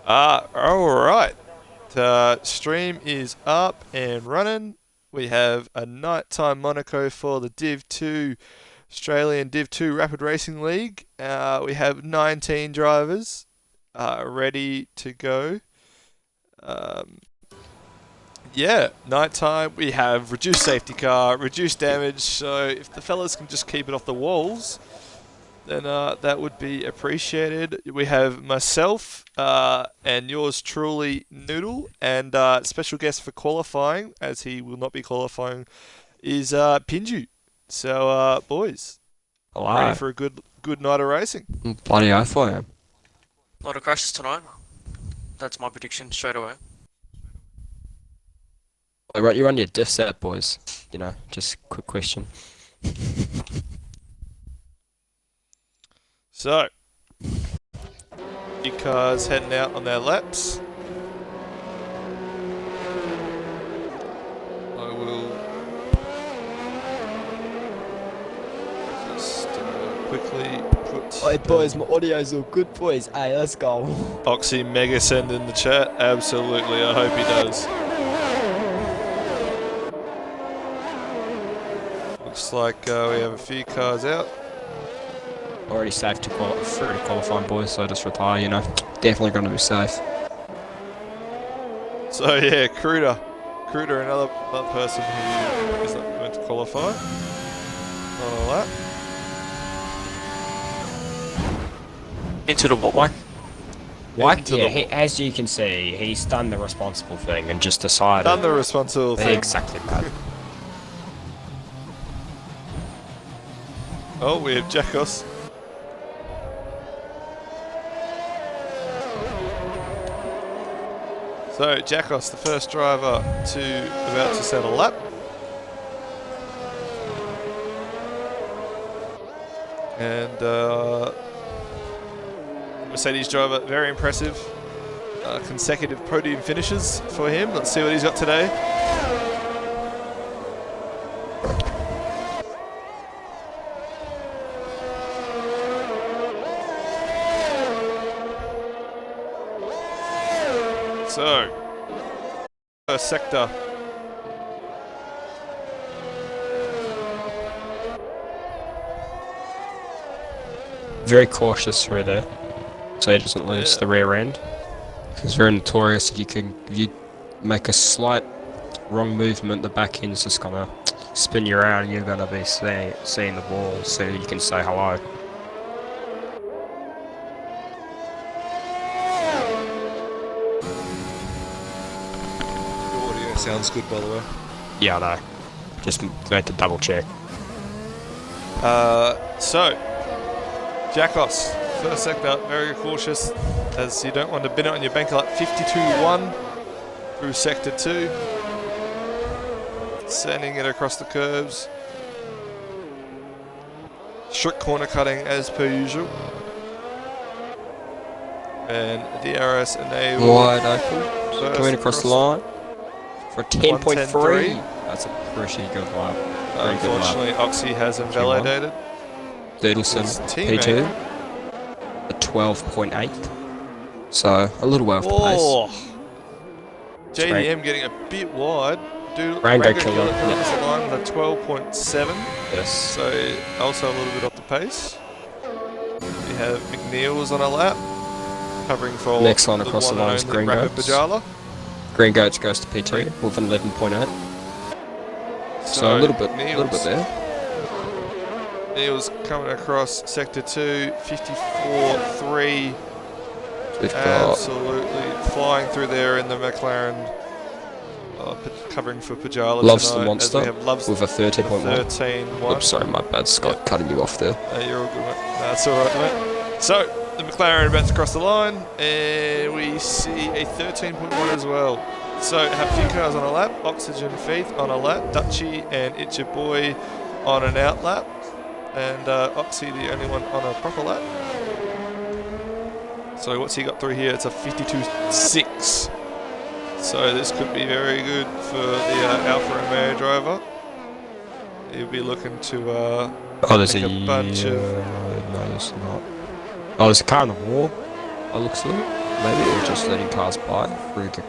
Alright. Stream is up and running. We have a nighttime Monaco for the Div 2 Australian Div 2 Rapid Racing League. We have 19 drivers ready to go. Nighttime. We have reduced safety car, reduced damage. So if the fellas can just keep it off the walls, then that would be appreciated. We have myself and yours truly, Noodle, and special guest for qualifying, as he will not be qualifying, is Pinju. So, boys, Hello. ready for a good night of racing? Bloody oath I am. A lot of crashes tonight. That's my prediction straight away. You run your diff set, boys. You know, just quick question. So, few cars heading out on their laps. I will just quickly put. Hey boys, my audio's all good, boys. Hey, let's go. Oxy Mega send in the chat. Absolutely, I hope he does. Looks like we have a few cars out. Already safe to qualifying, boys, so just retire, you know. Definitely going to be safe. So yeah, Kruder, another person who is not going to qualify. Not all that. Into the wall. Like, yeah, as you can see, he's done the responsible thing and just decided. Done the responsible thing. Exactly that. Oh, we have Jackos. So Jackos, the first driver about to set a lap. And Mercedes driver, very impressive. Consecutive podium finishes for him. Let's see what he's got today. So, first sector. Very cautious through there, so he doesn't lose the rear end. It's very notorious if you make a slight wrong movement, the back end's just gonna spin you around and you're gonna be seeing the ball so you can say hello. Your audio sounds good, by the way. Yeah, I know. Just had to double check. So, Jackos, first sector, very cautious, as you don't want to bin it on your banker like 52-1 through sector 2. Sending it across the curves. Strict corner cutting as per usual. And DRS enable. Wide open. Going across the line for 10.3. That's a pretty good lap. Unfortunately, Oxy has invalidated. Doodleson, P2, a 12.8. So, a little way off the pace. JDM getting a bit wide. Rango killer. Across the line with a 12.7. Yes. So, also a little bit off the pace. We have McNeil's on a lap, covering for next line across the line is Green Goats. Green Goats goes to P2 with an 11.8. So a little bit there. Neil's coming across sector 2, 54.3. Absolutely flying through there in the McLaren, covering for Pajala. Loves tonight, the monster with a 13.1. 13.1. Oops, sorry, my bad, Scott, cutting you off there. You're all good, mate. That's alright, mate. So, the McLaren about to cross the line, and we see a 13.1 as well. So, have a few cars on a lap. Oxygen Faith on a lap. Dutchy and It's Your Boy on an out lap. And Oxy the only one on a proper lap. So, what's he got through here? It's a 52.6. So, this could be very good for the Alfa Romeo driver. He'll be looking to there's make a bunch of... No, there's not. Oh, there's a car on the wall. It looks like. Maybe it was just letting cars by through the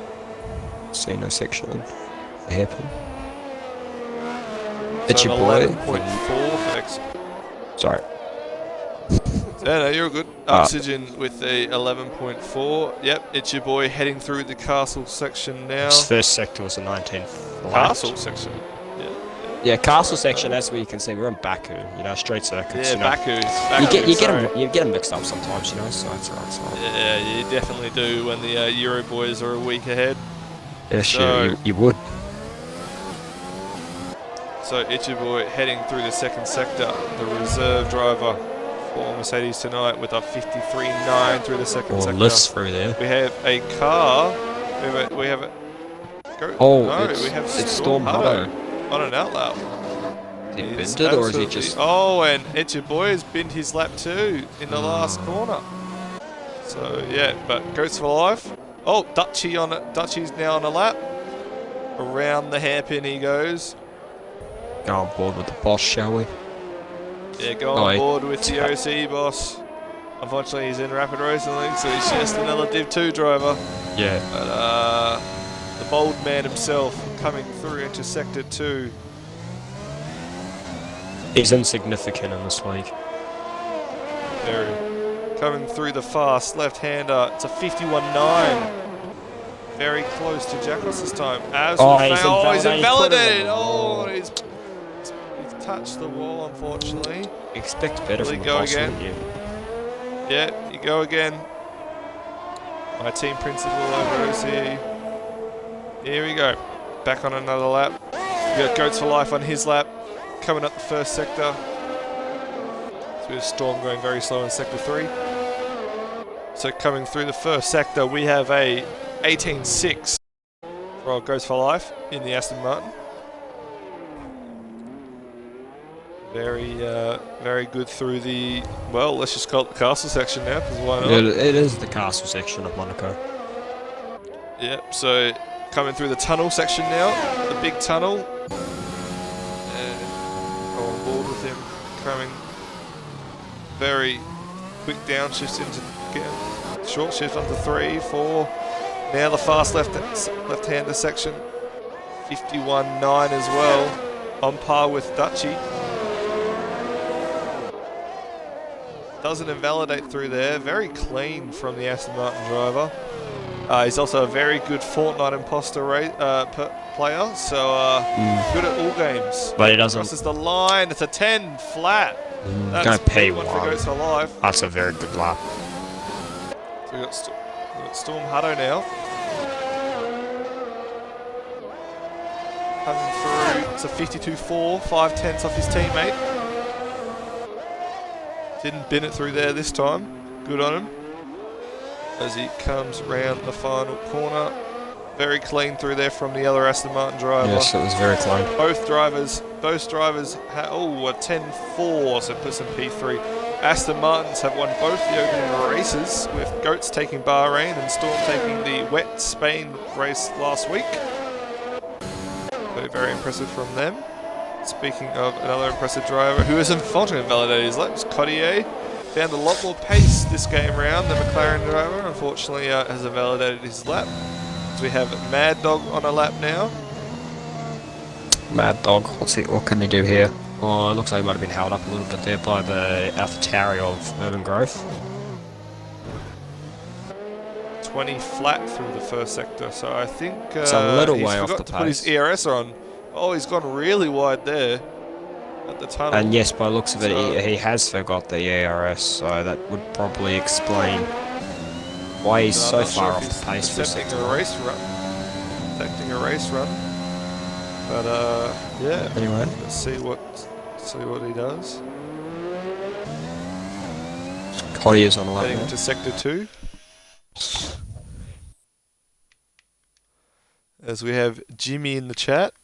casino section and the hairpin. It's So your boy. 11.4 for exit. Sorry. No, you're good. Oxygen with a 11.4. Yep, it's your boy heading through the castle section now. His first sector was a 19th. Castle section. Yeah, castle section. That's where you can see we're in Baku. You know, straight circuits. Yeah, you know. Baku. You get them mixed up sometimes. You know, so it's alright. Yeah, you definitely do when the Euro boys are a week ahead. Yes, So- you would. So it's your boy heading through the second sector. The reserve driver for Mercedes tonight with a 53.9 through the second Or sector. lifts through there. We have a car. We have a. It's Storm Hutto. On an outlap. Did he bend it, or is he just... Oh, and it's your boy has binned his lap too in the last corner. So yeah, but goes for life. Oh, Dutchy on it. Dutchy's now on a lap. Around the hairpin he goes. Go on board with the boss, shall we? Yeah, go on board with the OC boss. Unfortunately, he's in Rapid Racing League, so he's just another Div 2 driver. Yeah. But the bold man himself coming through into Sector 2. He's insignificant in this league. Very. Coming through the fast left-hander. It's a 51.9. Very close to Jackals this time. He's invalidated. He's touched the wall, unfortunately. Expect better from the go boss, again. wouldn't you? Yeah, you go again. My team principal over OCE. Here we go. Back on another lap. We got Goats for Life on his lap. Coming up the first sector. So we have Storm going very slow in Sector 3. So coming through the first sector, we have a 18.6 for our Goats for Life in the Aston Martin. Very good through the, well, let's just call it the castle section now, because why not? It is the castle section of Monaco. Yep, so coming through the tunnel section now, the big tunnel. And go on board with him, coming very quick downshifts into short shift onto 3, 4. Now the fast left-hander section, 51.9 as well, on par with Dutchy. Doesn't invalidate through there. Very clean from the Aston Martin driver. He's also a very good Fortnite imposter player, so good at all games. But he doesn't... Crosses the line. It's a 10 flat. That's P1 for Goats for Life. That's a very good lap. So we've got Storm Hutto now. Coming through. It's a 52.4, 5/10 off his teammate. Didn't bin it through there this time. Good on him. As he comes round the final corner. Very clean through there from the other Aston Martin driver. Yes, it was very clean. Both drivers had, a 10.4, so puts in P3. Aston Martins have won both the opening races, with Goats taking Bahrain and Storm taking the wet Spain race last week. So very impressive from them. Speaking of another impressive driver who has unfortunately invalidated his laps, Cottier found a lot more pace this game round. The McLaren driver unfortunately has invalidated his lap. So we have Mad Dog on a lap now. Mad Dog, what can he do here? Oh, it looks like he might have been held up a little bit there by the AlphaTauri of Urban Growth. 20 flat through the first sector, so I think it's a little way off the forgot to put his ERS on. Oh, he's gone really wide there at the tunnel. And yes, by the looks of it, he has forgot the ERS, so that would probably explain why he's so far off the pace for attempting a race run. But yeah. Anyway, let's see what he does. Cody is on the lap Heading now. into Sector 2. As we have Jimmy in the chat.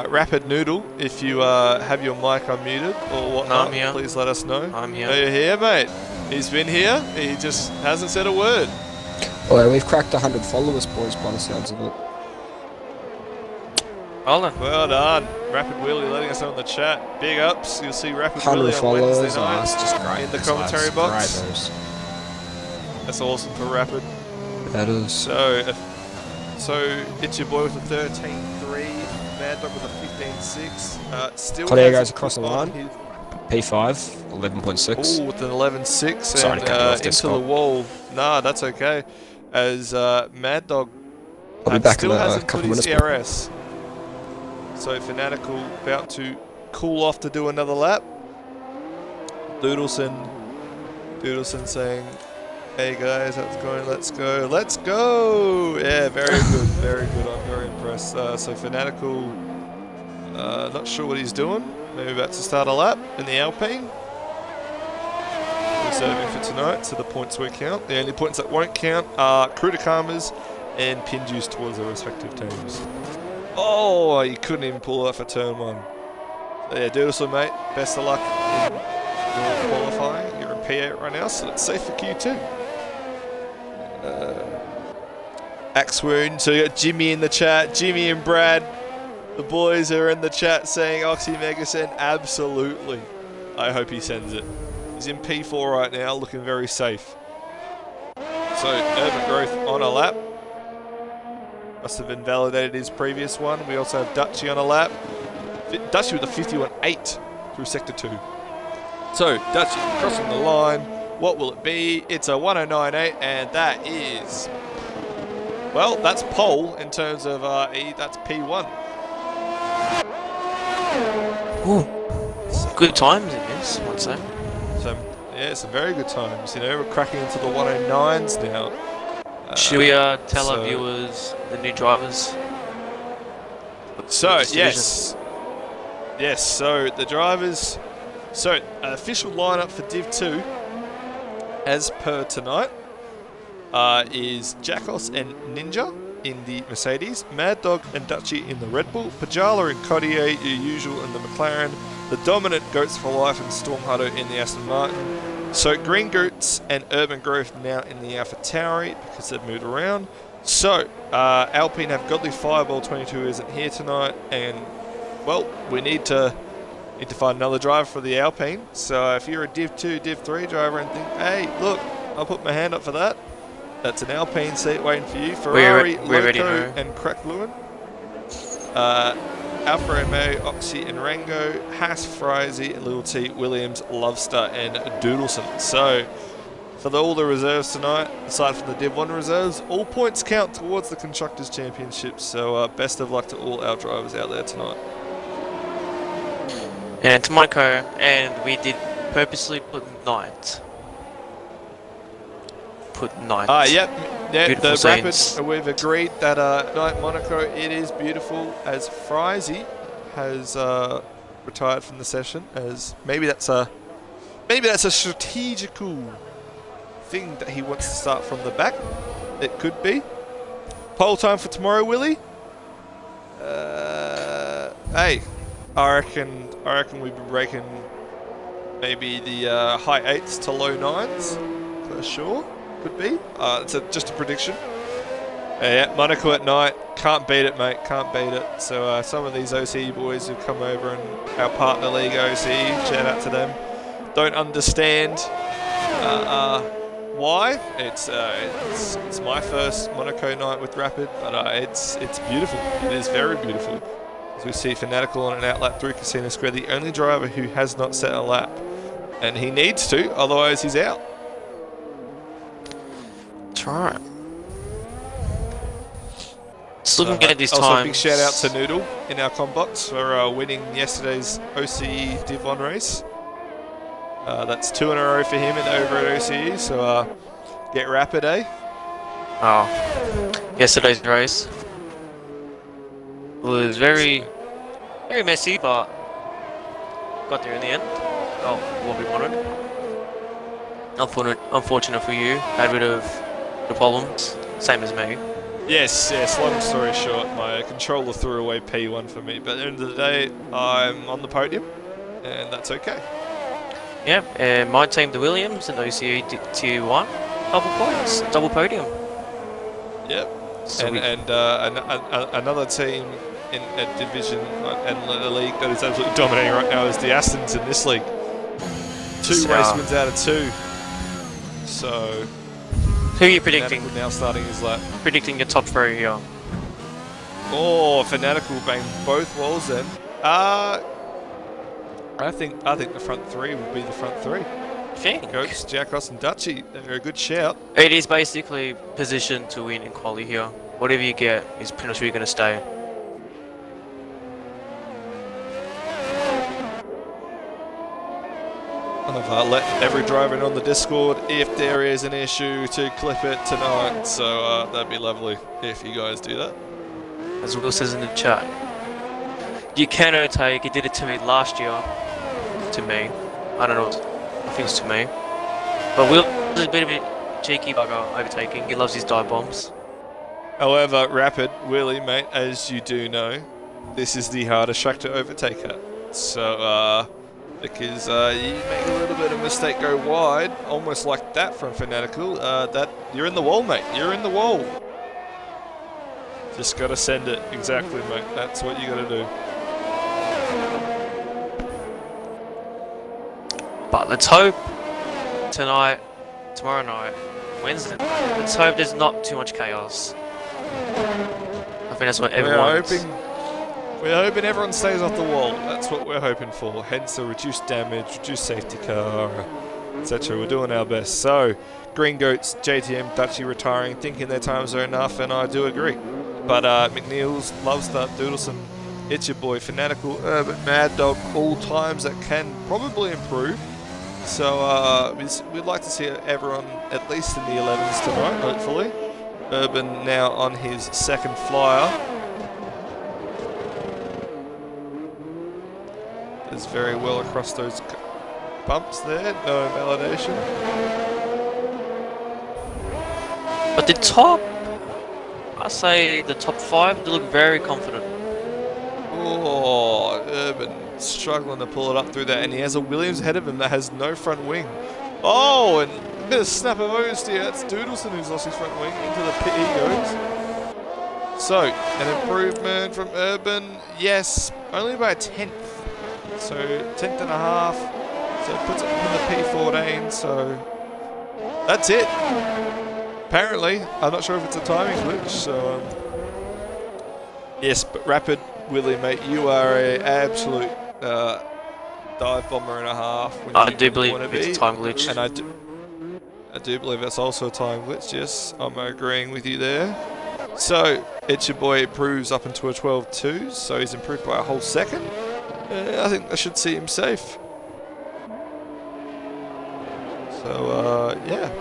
Rapid Noodle, if you have your mic unmuted or whatnot, please let us know. I'm here. Are you here, mate? He's been here. He just hasn't said a word. Well, we've cracked 100 followers, boys, by the sounds of it. Well done. Well done. Rapid Willie letting us know in the chat. Big ups. You'll see Rapid 100 Willie on followers. Wednesday night That's just great. in the Those commentary lads. box. Great moves. That's awesome for Rapid. That is. So it's your boy with a 13.3, Mad Dog with a 15.6. Still Claudio has goes across the line. P5, 11.6. Oh, with an 11.6 Sorry to cut you off there, into Scott. the wall. Nah, that's okay. As Mad Dog I'll be back still in a hasn't couple put his minutes. ERS. So Fanatical about to cool off to do another lap. Doodleson saying, "Hey guys, how's it going? Let's go, let's go!" Yeah, very good, very good. I'm very impressed. So Fanatical, not sure what he's doing. Maybe about to start a lap in the Alpine. Reserving for tonight, so the points will count. The only points that won't count are crew to Karmas and pin juice towards their respective teams. Oh, you couldn't even pull that for turn one. So yeah, Doodleson, mate. Best of luck in your qualifying. You're in P8 right now, so it's safe for Q2. Axe Wound. So you got Jimmy in the chat. Jimmy and Brad, the boys are in the chat saying Oxy Mega send. Absolutely. I hope he sends it. He's in P4 right now, looking very safe. So Urban Growth on a lap. Must have invalidated his previous one. We also have Dutchy on a lap. Dutchy with a 51.8 through Sector 2. So, Dutchy crossing the line. What will it be? It's a 109.8, and that is... Well, that's pole in terms of... that's P1. Ooh. Good times, I guess, I'd say. So, yeah, some very good times. You know, we're cracking into the 109s now. Should we tell our viewers the new drivers? So, yes. Yes, so the drivers... So, official lineup for Div 2, as per tonight, is Jackos and Ninja in the Mercedes, Mad Dog and Dutchy in the Red Bull, Pajala and Cottier, your usual, in the McLaren, the dominant Goats for Life and Storm Hutto in the Aston Martin. So Green Goats and Urban Growth now in the AlphaTauri because they've moved around. So Alpine have Godly Fireball 22 isn't here tonight, and well, we need to find another driver for the Alpine. So if you're a Div 2, Div 3 driver and think, hey, look, I'll put my hand up for that. That's an Alpine seat waiting for you. Ferrari, Loco, and Crack Lewin. Alfa Romeo, Oxy and Rango, Haas, Frizy, Little T, Williams, Lovestar and Doodleson. So, for all the reserves tonight, aside from the Div 1 reserves, all points count towards the Constructors' Championship. So, best of luck to all our drivers out there tonight. And to Monaco, and we did purposely put ninth. Yep. Beautiful The scenes. Rapid, we've agreed that night Monaco, it is beautiful, as Frizy has retired from the session, as maybe that's a strategical thing that he wants to start from the back. It could be. Pole time for tomorrow, Willie. Hey, I reckon we've been breaking maybe the high 8s to low 9s for sure. Could be. It's just a prediction. Yeah, Monaco at night. Can't beat it, mate. Can't beat it. So some of these OCE boys who come over and our partner league OCE, shout out to them, don't understand why. It's my first Monaco night with Rapid, but it's beautiful. It is very beautiful. As we see Fanatical on an outlap through Casino Square, the only driver who has not set a lap, and he needs to, otherwise he's out. That's right. Just looking at this also, time. big shout out to Noodle in our combox for winning yesterday's OCE Div 1 race. That's 2 in a row for him and over at OCE, so get Rapid, eh? Oh, yesterday's race was very messy, but got there in the end. Oh, what we wanted. Unfortunate for you. Had a bit of the problems, same as me. Yes. Long story short, my controller threw away P1 for me, but at the end of the day, I'm on the podium, and that's okay. Yeah, and my team, the Williams, and OCE Tier 1, double points, double podium. Yep. So And another team in a division and a league that is absolutely dominating right now is the Astons in this league. 2 race wins out of 2. So, who are you predicting? Fanatical now starting his lap. Predicting your top 3 here. Oh, Fanatical bang both walls then. I think the front 3 will be the front 3. Think. Goats, Jackos and Dutchy. They're a good shout. It is basically positioned to win in quali here. Whatever you get is pretty much where you're going to stay. I've let every driver in on the Discord if there is an issue to clip it tonight. So that'd be lovely if you guys do that. As Will says in the chat. You can overtake. He did it to me last year. To me. I don't know. I think it's to me. But Will is a bit of a cheeky bugger overtaking. He loves his dive bombs. However, Rapid, Willie, mate, as you do know, this is the hardest track to overtake at. So, because you make a little bit of mistake go wide, almost like that from Fanatical, that you're in the wall, mate. You're in the wall. Just gotta send it. Exactly, mate. That's what you gotta do. But let's hope tonight, tomorrow night, Wednesday, let's hope there's not too much chaos. I think that's what everyone wants. We're hoping everyone stays off the wall. That's what we're hoping for. Hence a reduced damage, reduced safety car, etc. We're doing our best. So, Green Goats, JTM, Dutchy retiring, thinking their times are enough, and I do agree. But McNeil's, Lovestar, Doodleson, It's Your Boy, Fanatical, Urban, Mad Dog, all times that can probably improve. So we'd like to see everyone at least in the 11s tonight, hopefully. Urban now on his second flyer. Does very well across those bumps there, no invalidation. But the top, I say the top 5, they look very confident. Oh, Urban struggling to pull it up through there, and he has a Williams ahead of him that has no front wing. Oh, and a bit of snap of O's here. That's Doodleson who's lost his front wing. Into the pit he goes. So, an improvement from Urban. Yes, only by a 10th. So, 10th and a half. So, it puts it in the P14. So, that's it. Apparently. I'm not sure if it's a timing glitch. So, yes, but Rapid, Willie, mate, you are an absolute dive bomber and a half. I do believe it's a time glitch. And I do believe that's also a time glitch, yes. I'm agreeing with you there. So, It's Your Boy improves up into a 12.2, so he's improved by a whole second. I think that should see him safe. So, yeah.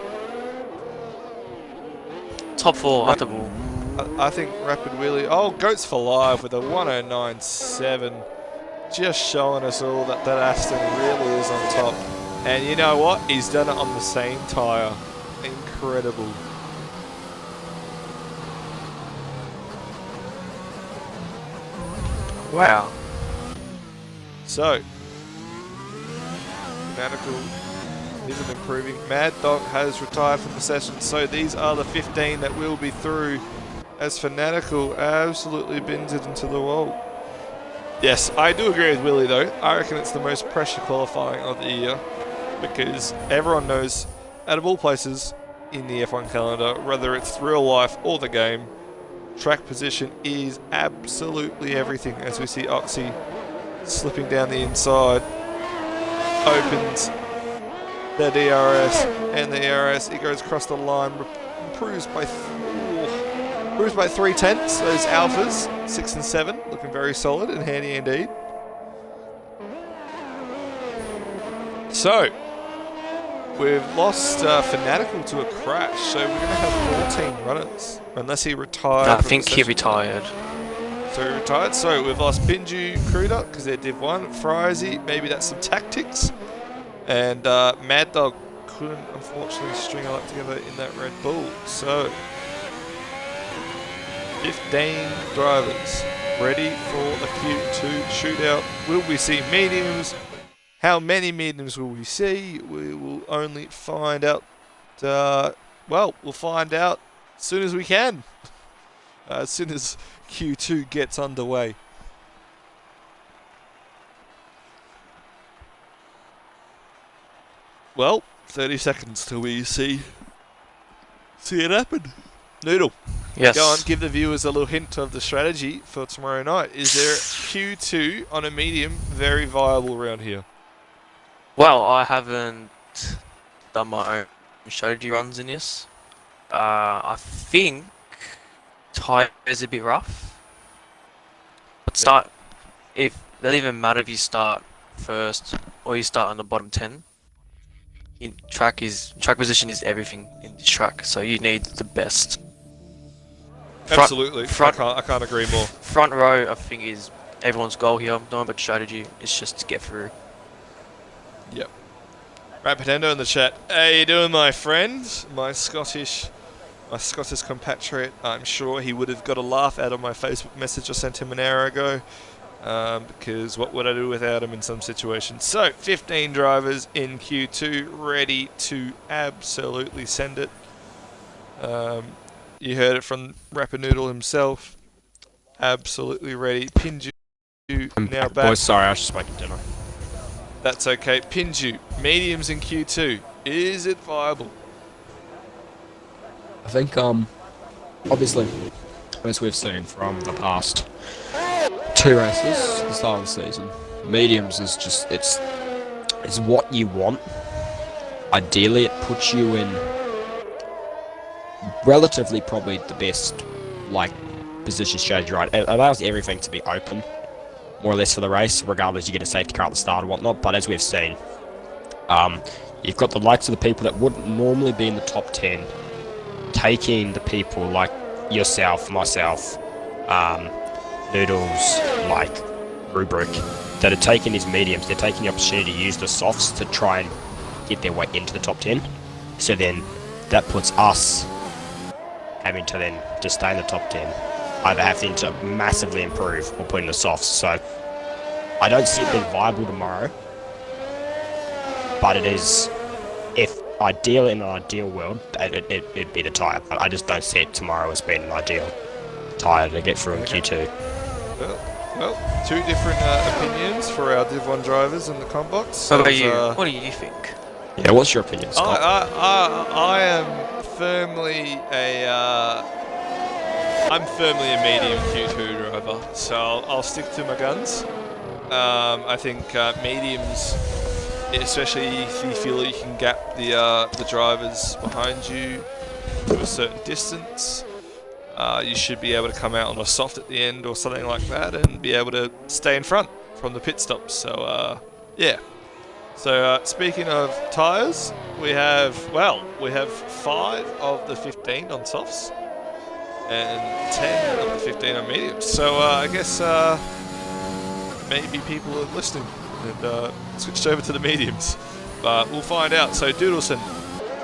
Top 4, after ball. I think Rapid Wheelie. Oh, Goats for Life with a 109.7. Just showing us all that Aston really is on top. And you know what? He's done it on the same tyre. Incredible. Wow. So, Fanatical isn't improving. Mad Dog has retired from the session. So these are the 15 that will be through as Fanatical absolutely bins it into the wall. Yes, I do agree with Willie though. I reckon it's the most pressure qualifying of the year because everyone knows, out of all places in the F1 calendar, whether it's real life or the game, track position is absolutely everything. As we see Oxy slipping down the inside, opens the DRS and the ERS, it goes across the line, improves by 3/10. Those alphas, 6 and 7, looking very solid and handy indeed. So, we've lost Fanatical to a crash, so we're going to have 14 runners, unless he retired. I think he retired. So he retired. So we've lost Binju, Cruder, because they're Div 1, Frizy, maybe that's some tactics. And Mad Dog couldn't, unfortunately, string a lot together in that Red Bull. So, 15 drivers ready for the Q2 shootout. Will we see mediums? How many mediums will we see? We will only find out, well, we'll find out as soon as we can. as soon as Q2 gets underway. Well, 30 seconds till we see it happen. Noodle, Yes. go on, give the viewers a little hint of the strategy for tomorrow night. Is there Q2 on a medium very viable around here? Well, I haven't done my own strategy runs in this. I think tyre is a bit rough. But start, if it doesn't even matter if you start first or you start on the bottom 10. Track position is everything in this track, so you need the best. Absolutely, I can't agree more. Front row, I think, is everyone's goal here. No but strategy. It's just to get through. Yep. Rapidendo in the chat. How you doing, my friend? My Scottish compatriot. I'm sure he would have got a laugh out of my Facebook message I sent him an hour ago. Because what would I do without him in some situations? So, 15 drivers in Q2 ready to absolutely send it. You heard it from Rapinoodle himself. Absolutely ready. Pinju now back. Boys, sorry, I was just making dinner. That's okay. Pinju, mediums in Q2. Is it viable? I think, obviously, as we've seen from the past 2 races, the start of the season, mediums is just, it's what you want. Ideally, it puts you in relatively probably the best, like, position strategy, right? It allows everything to be open, more or less, for the race, regardless you get a safety car at the start and whatnot, but as we've seen, you've got the likes of the people that wouldn't normally be in the top 10, taking the people like yourself, myself, Noodles, like Rubric, that are taking these mediums. They're taking the opportunity to use the softs to try and get their way into the top 10. So then that puts us having to then just stay in the top 10, either having to massively improve or put in the softs. So I don't see it being viable tomorrow, but it is, if ideal in an ideal world, it'd be the tyre. But I just don't see it tomorrow as being an ideal tyre to get through in Q2. Well, 2 different opinions for our Div 1 drivers in the comp box. What about you? What do you think? Yeah, what's your opinion, Scott? I am firmly I'm firmly a medium Q2 driver, so I'll stick to my guns. I think mediums, especially if you feel that you can gap the drivers behind you to a certain distance, you should be able to come out on a soft at the end or something like that and be able to stay in front from the pit stops. So yeah. So speaking of tyres, we have 5 of the 15 on softs and 10 of the 15 on mediums. So I guess maybe people are listening and switched over to the mediums, but we'll find out. So Doodleson,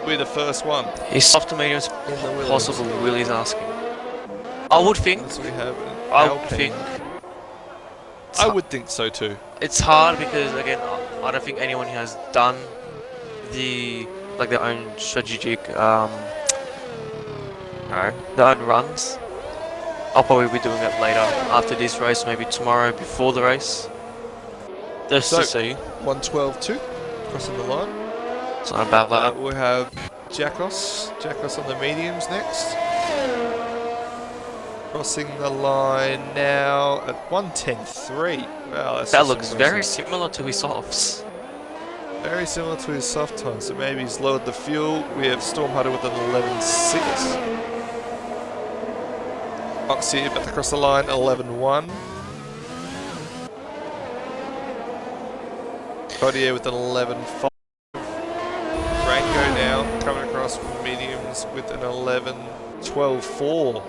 we're the first one. Is soft to mediums possible? Willie's asking. I would think. So we have I would think so too. It's hard because, again, I don't think anyone has done their own strategic their own runs. I'll probably be doing it later after this race, maybe tomorrow before the race. Just to see. 112.2 crossing the line. It's not about that. We have Jackos on the mediums next. Crossing the line now at 110.3. Wow, that looks very similar to his softs. Very similar to his soft time, so maybe he's lowered the fuel. We have Stormhunter with an 11.6. Oxy about to cross the line, 11.1. Codier with an 11.5. Rango now coming across with mediums with an 11.12.4.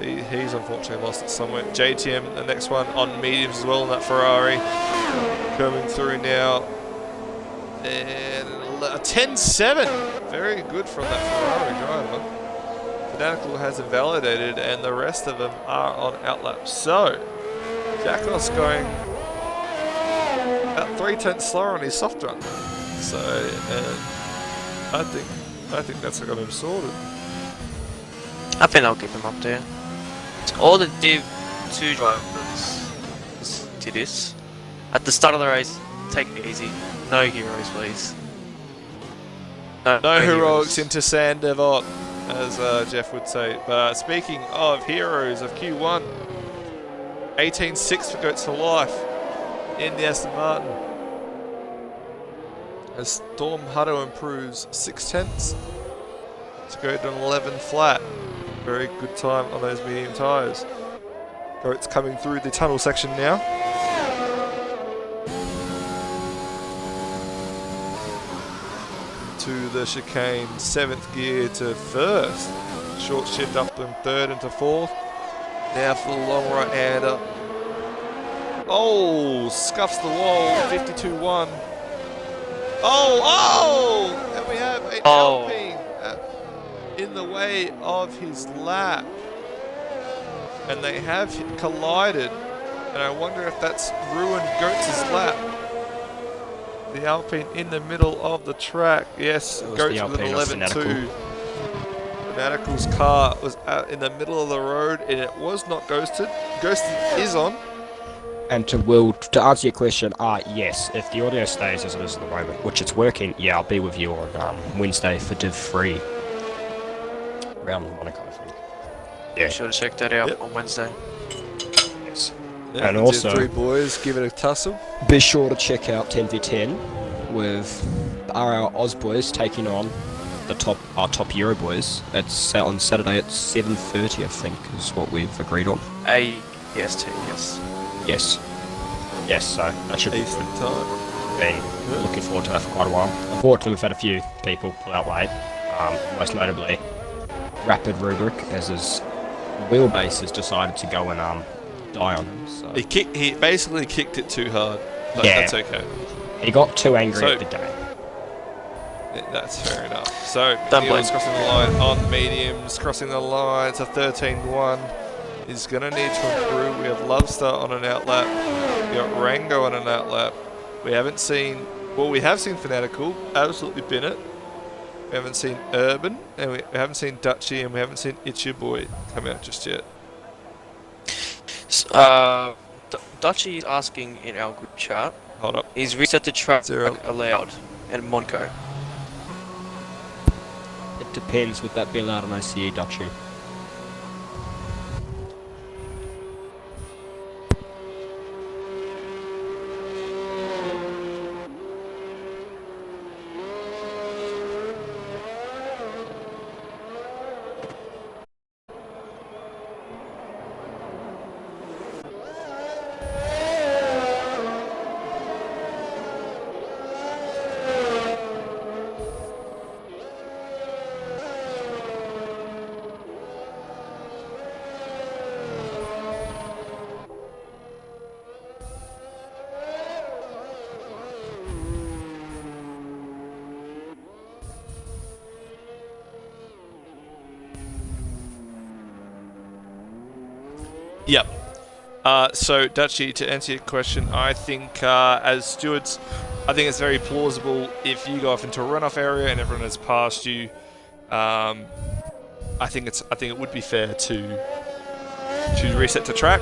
He's unfortunately lost it somewhere. JTM, the next one on mediums as well in that Ferrari. Coming through now. And a 10.7. Very good from that Ferrari driver. Fanatical has invalidated and the rest of them are on outlap. So, Jackos going about 3 tenths slower on his soft run. So, I think that's got him sorted. I think I'll keep him up there. All the Div 2 drivers do this. At the start of the race, take it easy. No heroes, please. No heroics heroes. into San Devot, as Jeff would say. But speaking of heroes of Q1, 18.6 for Goats for Life in the Aston Martin. As Storm Hutto improves 6/10 to go to an 11 flat. Very good time on those medium tyres. Goats coming through the tunnel section now. To the chicane, 7th gear to 1st. Short shift up from 3rd into 4th. Now for the long right hander. Oh, scuffs the wall, 52.1. Oh! And we have an Alpine in the way of his lap. And they have collided. And I wonder if that's ruined Goats' lap. The Alpine in the middle of the track. Yes, Goats with an 11.2. Fanatical's car was out in the middle of the road and it was not ghosted. Ghosted is on. And to answer your question, yes, if the audio stays as it is at the moment, which it's working, yeah, I'll be with you on Wednesday for Div 3. Around Monaco, I think. Yeah. Be sure to check that out on Wednesday. Yes. Yeah, And also, 3 boys, give it a tussle. be sure to check out 10v10 with the RRL AUS boys taking on our top Euro boys. It's on Saturday at 7:30, I think, is what we've agreed on. AEST, yes. Yes. Yes, so that should be Eastern time. been looking forward to that for quite a while. Unfortunately, we've had a few people pull out late, most notably Rapid Rubric, as his wheelbase has decided to go and die on him. So. He basically kicked it too hard, but Yeah. that's okay. He got too angry So- at the game. Yeah, that's fair enough. So, Don't Neil's blame. crossing the line on mediums, crossing the line to 13.1. He's going to need to improve. We have Lovestar on an outlap. We got Rango on an outlap. We haven't seen, well, we have seen Fanatical, absolutely bin it. We haven't seen Urban, and we haven't seen Dutchy, and we haven't seen Itchy Boy come out just yet. Dutchy is asking in our group chat, Hold up. is reset the track 0. allowed at Monaco? It depends, would that be allowed on ICE, Dutchy? Yep. So, Dutchy, to answer your question, I think as stewards, I think it's very plausible if you go off into a runoff area and everyone has passed you. I think it would be fair to reset to track,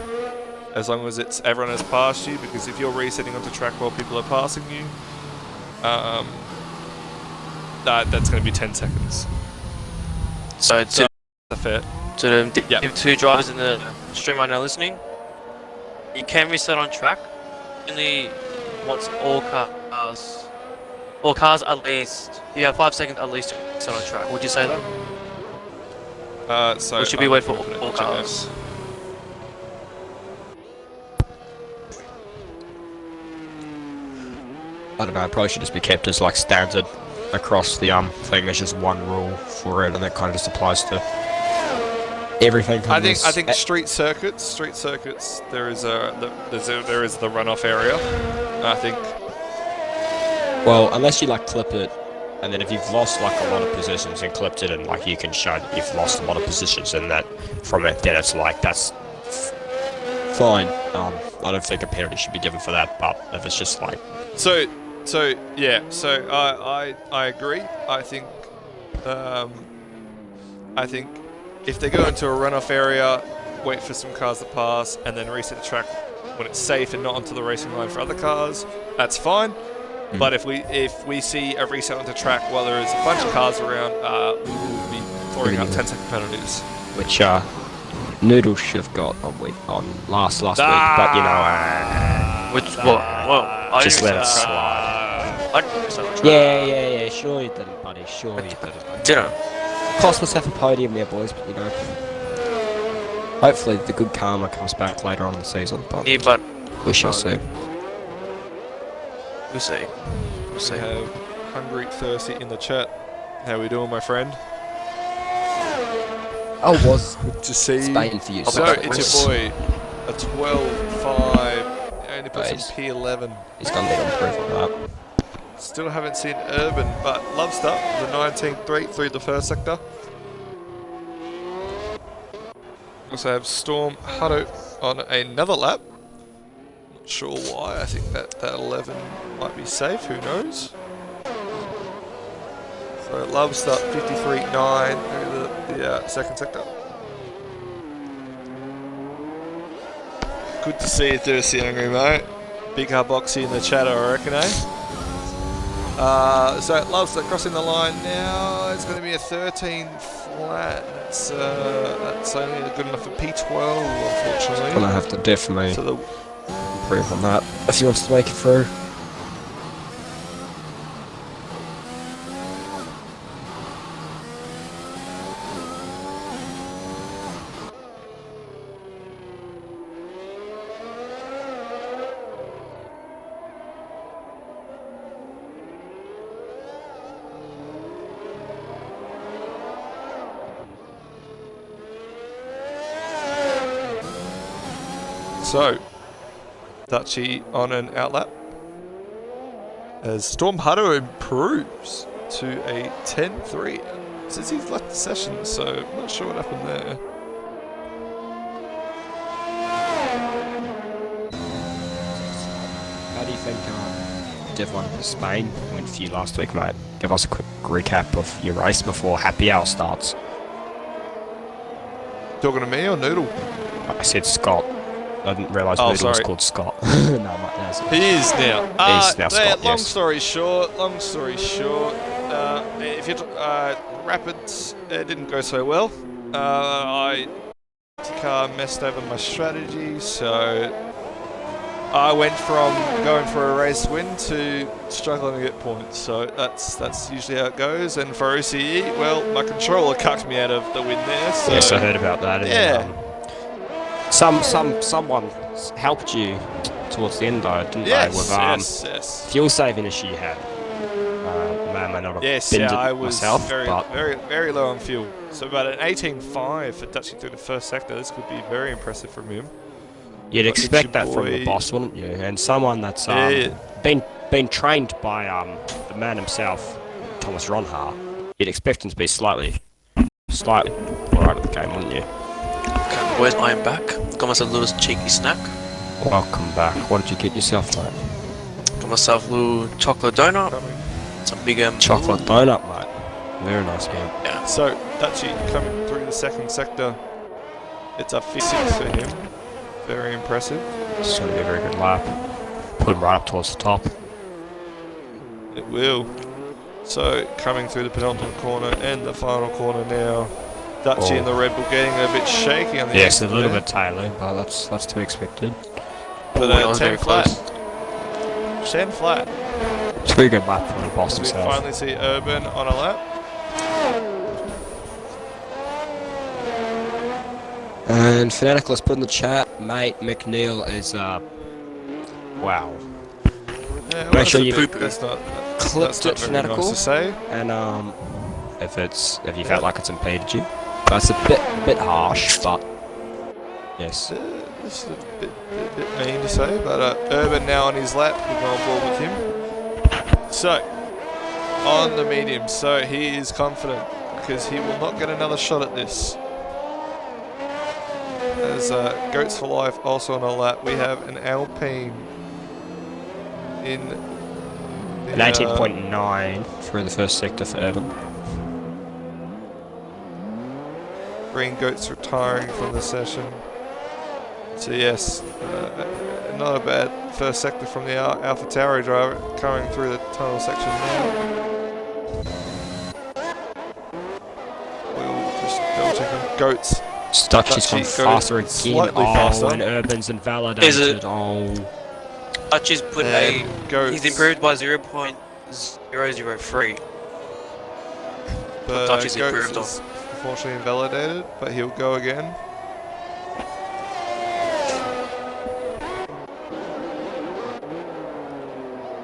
as long as it's everyone has passed you. Because if you're resetting onto track while people are passing you, that's going to be 10 seconds. So to Fair. the Yep. Div 2 drivers in the stream right now listening, you can reset on track only once all cars at least, you have 5 seconds at least to reset on track. Would you say that? So Or should we wait for all check cars? I don't know, it probably should just be kept as like standard across the thing. There's just one rule for it, and that kind of just applies to everything. I think street circuits. There is the runoff area. I think. Well, unless you like clip it, and then if you've lost like a lot of positions and clipped it, and like you can show that you've lost a lot of positions, and that from it, then it's like that's fine. I don't think a penalty should be given for that, but if it's just like So yeah. So I agree. I think if they go into a runoff area, wait for some cars to pass, and then reset the track when it's safe and not onto the racing line for other cars. That's fine. But if we see a reset onto track while there is a bunch of cars around, we will be throwing out 10-second penalties. Which Noodle should have got on last week, but you know, I just didn't let it say slide. I didn't say that. Yeah. Sure you didn't, buddy. Sure you didn't. Didn't. Cost us half a podium there, boys. But you know, hopefully the good karma comes back later on in the season. But Yeah, but we shall see. we'll see. We'll We see. have Hungry Thirsty in the chat. How we doing, my friend? Oh, was Good to see you. Spain for you. So it's your boy, a 12.5. Only put some Nice. P11. He's gonna need to improve on that. Still haven't seen Urban, but love stuff. The 19.3 through the first sector. Also have Storm Hutto on another lap. Not sure why. I think that 11 might be safe. Who knows? So love stuff 53.9 through the second sector. Good to see you, Thirsty Hungry, mate. Big hard boxy in the chat, I reckon, eh? So Love's crossing the line now. It's going to be a 13 flat. That's only good enough for P12, unfortunately. Gonna have to definitely So the improve on that if he wants to make it through. So, Dutchy on an outlap as Storm Hutto improves to a 10.3 since he's left the session, so I'm not sure what happened there. How do you think Div 1 for Spain went for you last week, mate? Give us a quick recap of your race before happy hour starts. Talking to me or Noodle? I said Scott. I didn't realise Oh, Noodle was sorry. called Scott. No, mate, that's He is now. He's now Scott, long yes. story short, if you Rapids, it didn't go so well. Car messed over my strategy, so I went from going for a race win to struggling to get points. So that's usually how it goes. And for OCE, well, my controller cucked me out of the win there. So Yes, I heard about that. Yeah. Someone helped you towards the end, though, didn't yes, they? With yes. fuel saving issue you had. May or may not have Yes, binned yeah, it I was myself, very, but very, very low on fuel. So about an 18.5 for touching through the first sector. This could be very impressive from him. you'd But expect it's that your from the boy. boss, wouldn't you? And someone that's Yeah. been trained by the man himself, Thomas Ronhar, you'd expect him to be slightly alright at the game, wouldn't you? Okay, boys, I am back. Got myself a little cheeky snack. Welcome back. What did you get yourself, mate? Got myself a little chocolate donut. Some big Chocolate donut, mate. Very nice, man. Yeah. So Dutchy coming through the second sector. It's a 56 for him. Very impressive. It's going to be a very good lap. Put him right up towards the top. It will. So coming through the penultimate corner and the final corner now. Dutchy and the Red Bull getting a bit shaky on the Yes, a exit little there. bit tailing, but that's to be expected. But I was 10 very flat. close. 10 flat. It's a very good lap from the boss We himself. finally see Urban on a lap. And Fanatical has put in the chat, mate, McNeil is, wow. Yeah, Make sure you that's not clipped it, very Fanatical. nice to say. And, if you felt like it's impeded you. That's a bit harsh, but, yes. This is a bit mean to say, but Urban now on his lap, we're on board with him. So, on the medium, so he is confident because he will not get another shot at this. As Goats for Life also on a lap, we have an Alpine in the, An 18.9 through the first sector for Urban. Green Goats retiring from the session. So yes, not a bad first sector from the Alpha Tauri driver coming through the tunnel section now. We'll just double check on Goats. Dutchy's gone faster again. Slightly faster. And Urban's invalidated. Is it? Oh. Dutchy's put And he's improved by 0.003. But Dutchy's Goats improved on. is unfortunately invalidated, but he'll go again.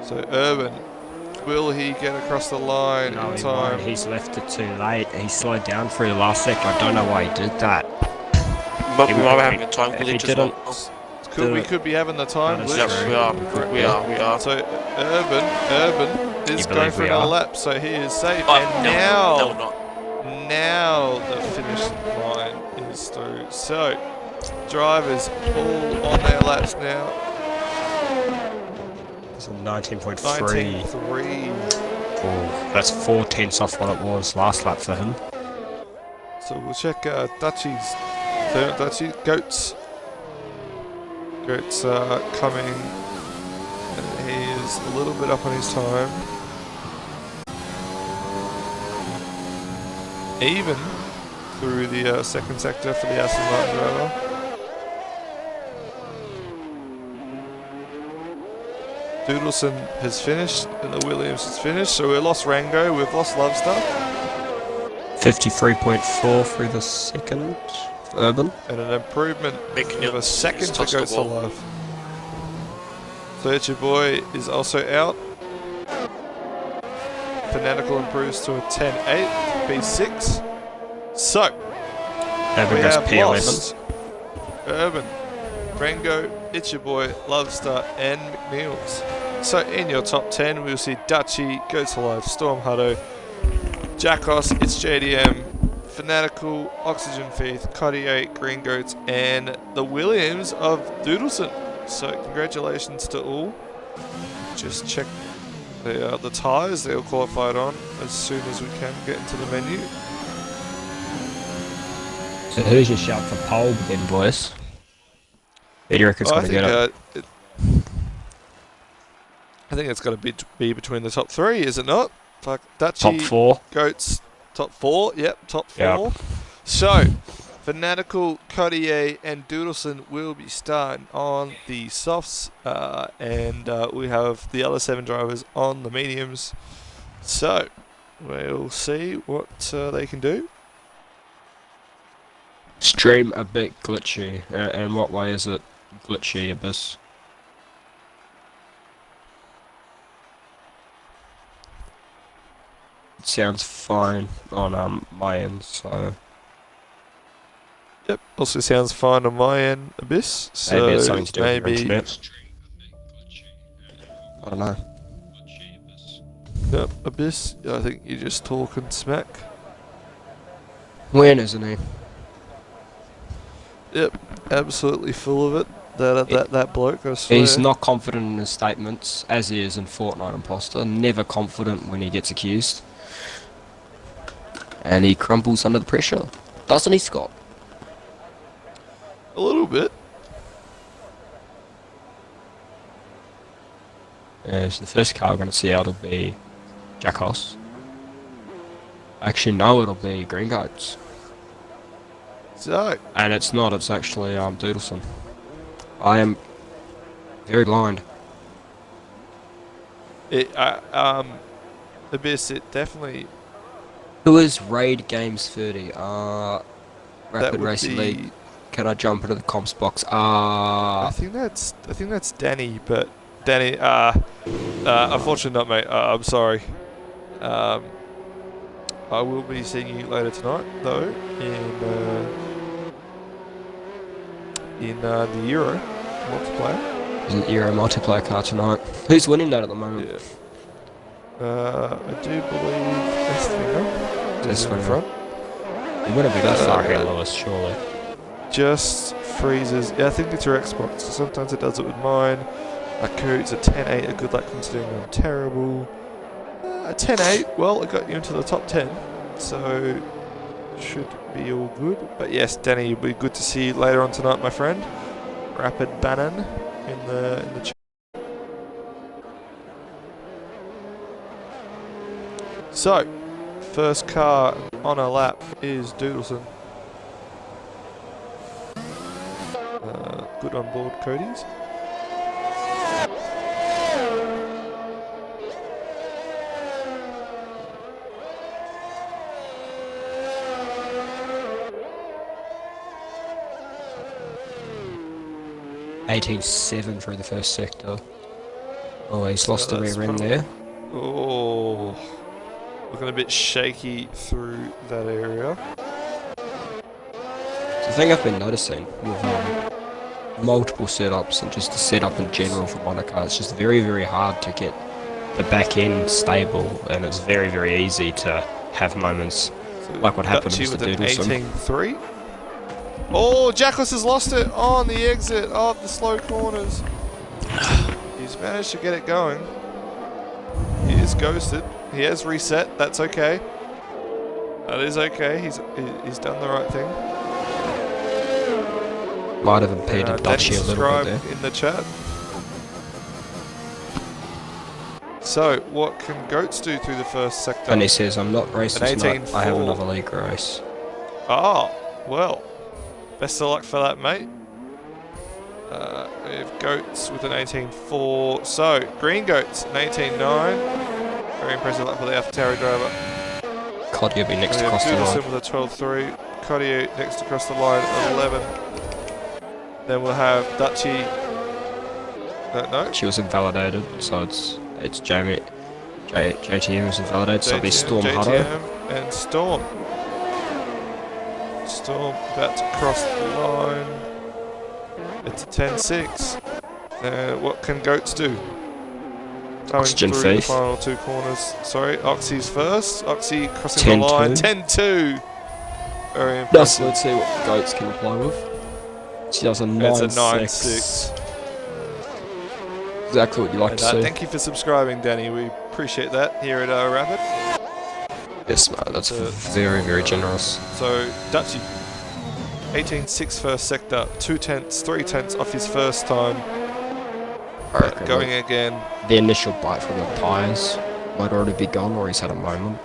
So Urban, will he get across the line No, in he time? won't. He's left it too late. He slowed down for the last sector. I don't know why he did that. But He we would- might be having a time if he glitch as well. didn't- We could be having the time That is glitch. Yes, true. we are. So Urban is You going believe for we another are? lap, so he is safe. Oh, And no, now, no, not. now the finish line is through. So drivers all on their laps now. It's a 19.3. 19.3. Oh, that's 4 tenths off what it was last lap for him. So we'll check Dutchy's. Dutchy Goats. Goats coming, and he is a little bit up on his time. Even through the second sector for the Aston Martin driver. Doodleson has finished, and the Williams has finished. So we lost Rango, we've lost Lovestar. 53.4 through the second. Urban. And an improvement Making of a second to touch the Goats wall. alive. Third Boy is also out. Fanatical improves to a 10.8, P6. So, Urban we goes have P11. lost Urban, Rango, Boy, Lovestar, and McNeils. So, in your top 10, we'll see Dutchy, Goats Alive, Storm Hutto, Jackos, It's JDM, Fanatical, Oxygen Faith, Cartier, Green Goats, and the Williams of Doodleson. So congratulations to all. Just check the tyres they all qualified on as soon as we can get into the menu. So who's your shout for pole then, boys? Who do you reckon's going to get it? I think it's got to be between the top three, is it not? Like Dutchy, Top 4. Goats, top 4. Yep, top 4. Yep. So, Fanatical, Cartier, and Doodleson will be starting on the softs, and we have the other 7 drivers on the mediums. So, we'll see what they can do. Stream a bit glitchy. In what way is it glitchy, Abyss? It sounds fine on my end, so Yep, also sounds fine on my end, Abyss. So maybe it's something to do with your maybe internet. I don't know. Yep, Abyss. I think you're just talking smack. When isn't he? Yep, absolutely full of it. That bloke, I swear. He's not confident in his statements, as he is in Fortnite Imposter. Never confident when he gets accused. And he crumbles under the pressure. Doesn't he, Scott? A little bit. So the first car we're going to see out will be Jackos. Actually, no, it'll be Green Goats. So, And it's not, it's actually Doodleson. I am very blind. Abyss, it definitely. Who is Raid Games 30? That Rapid would Racing be, League. Can I jump into the comps box? I think that's Danny, but Danny, unfortunately not, mate. I'm sorry. I will be seeing you later tonight, though, in the Euro multiplayer. There's an Euro multiplayer car tonight. Who's winning that at the moment? Yeah. I do believe Estinger is in Estinger. front. It wouldn't be that far here, Lewis, surely. Just freezes. Yeah, I think it's your Xbox. Sometimes it does it with mine. It's a 10.8, a good luck considering I'm terrible. A 10.8, well, it got you into the top 10, so should be all good. But yes, Danny, it'll be good to see you later on tonight, my friend. Rapid Bannon in the chat. So, first car on a lap is Doodleson. Good on board, Cody's. $18.7 through the first sector. Oh, he's lost the rear end there. Oh, looking a bit shaky through that area. The thing I've been noticing with multiple setups and just the setup in general for Monaco, it's just very, very hard to get the back end stable, and it's very, very easy to have moments like what happened to Mr. Doodleson. 18.3. Oh, Jacos has lost it on the exit of the slow corners. He's managed to get it going. He is ghosted. He has reset. That's okay. That is okay. He's done the right thing. Might have impeded Dutchy a little bit there. In the chat. So, what can Goats do through the first sector? And he says, I'm not racing tonight, I have another league race. Oh, well. Best of luck for that, mate. We have Goats with an 18.4. So, Green Goats, an 18.9. Very impressive lap for the AlphaTauri driver. Cody will be next across the line. With a 12.3. Cody next across the line at 11. Then we'll have Dutchy. No. She was invalidated, so it's Jamie. JTM was invalidated, so it'll be Storm Hutto. And Storm. Storm about to cross the line. It's a 10.6. What can Goats do? Oxygen through the final two corners. Sorry, Oxy's first. Oxy crossing the line. 10.2. Very impressive. Let's see what Goats can apply with. She does a 9.6. Exactly what you like to see. Thank you for subscribing, Danny. We appreciate that here at Rapid. Yes, mate. That's very, very generous. So, Dutchy, 18.6 first sector, 2/10, 3/10 off his first time. Going again. The initial bite from the tyres might already be gone, or he's had a moment.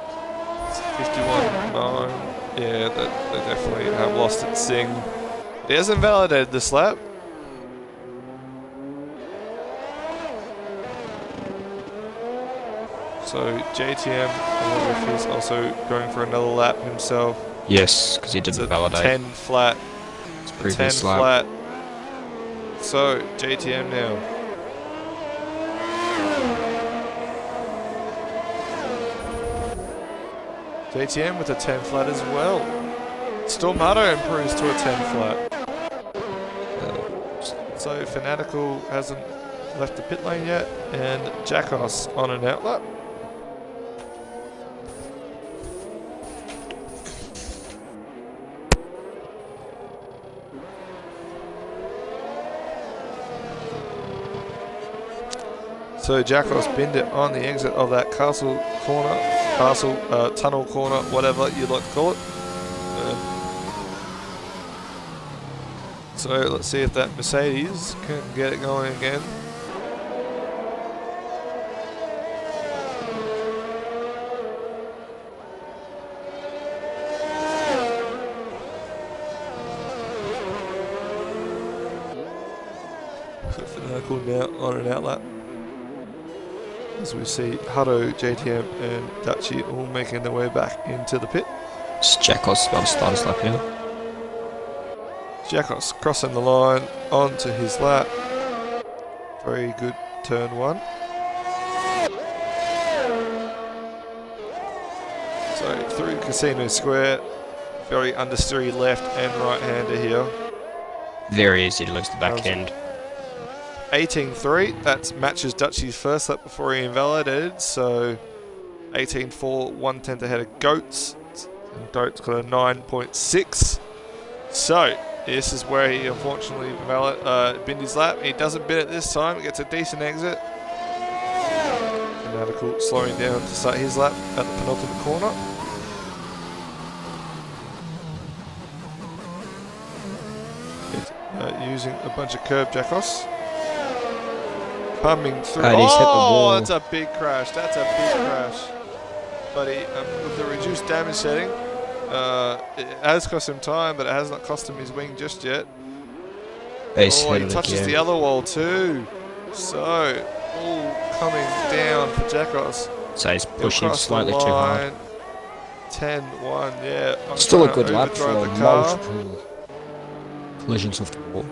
51.9. Yeah, they definitely have lost it. Sing. He hasn't validated this lap. So JTM, I wonder if he's also going for another lap himself. Yes, because he didn't validate. 10 flat. It's previous 10 lap. flat. So JTM now. JTM with a 10 flat as well. Stormato improves to a 10 flat. So Fanatical hasn't left the pit lane yet, and Jacos on an outlap. So Jacos binned it on the exit of that tunnel corner, whatever you'd like to call it. So let's see if that Mercedes can get it going again. Fanatical now on an outlap. As we see Hutto, JTM and Dutchy all making their way back into the pit. It's Jacos about to start his lap here. Jacos crossing the line onto his lap. Very good turn one. So through Casino Square, very understeery left and right hander here. Very easy to lose the back end. 18.3, that matches Dutchy's first lap before he invalidated, so 18.4, 1/10 ahead of Goats. And Goats got a 9.6. So this is where he unfortunately binned his lap. He doesn't bin it this time, gets a decent exit. Fanatical slowing down to start his lap at the penultimate corner. using a bunch of curb jackos. Coming through. And he's hit the wall. That's a big crash. That's a big crash. But with the reduced damage setting, it has cost him time, but it has not cost him his wing just yet. He touches the other wall too. So, all coming down for Jackos. So he's pushing slightly too hard. 10-1, yeah. Still a good lap for the car. multiple collisions with the wall.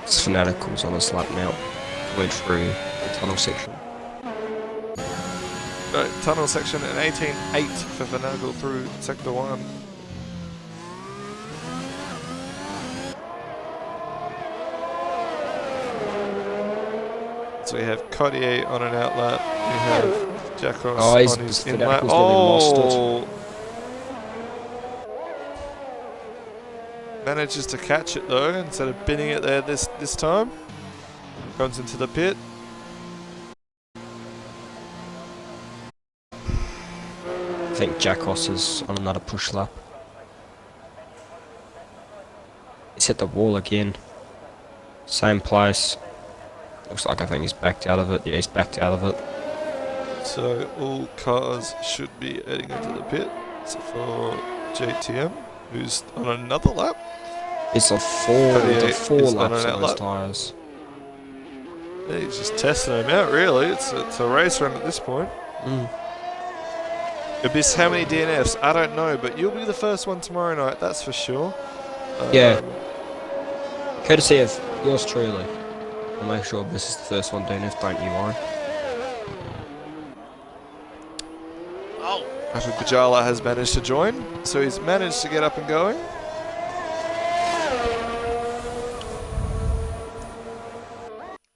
It's Fanaticals on this lap now. Went through the tunnel section. No, tunnel section and 18.8 for Fanatical through sector 1. So we have Cottier on an outlap. We have Jackos on his inlap. Oh! Manages to catch it though instead of binning it there this time. Comes into the pit. I think Jackos is on another push lap. He's hit the wall again. Same place. Looks like I think he's backed out of it. Yeah, he's backed out of it. So all cars should be heading into the pit, except for JTM, who's on another lap. It's a four laps on his tyres. Yeah, he's just testing him out, really. It's a race run at this point. It'll be how many DNFs? I don't know, but you'll be the first one tomorrow night, that's for sure. Yeah. Courtesy of yours truly. I'll make sure this is the first one DNF, don't you worry. Rapid Bajala has managed to join, so he's managed to get up and going.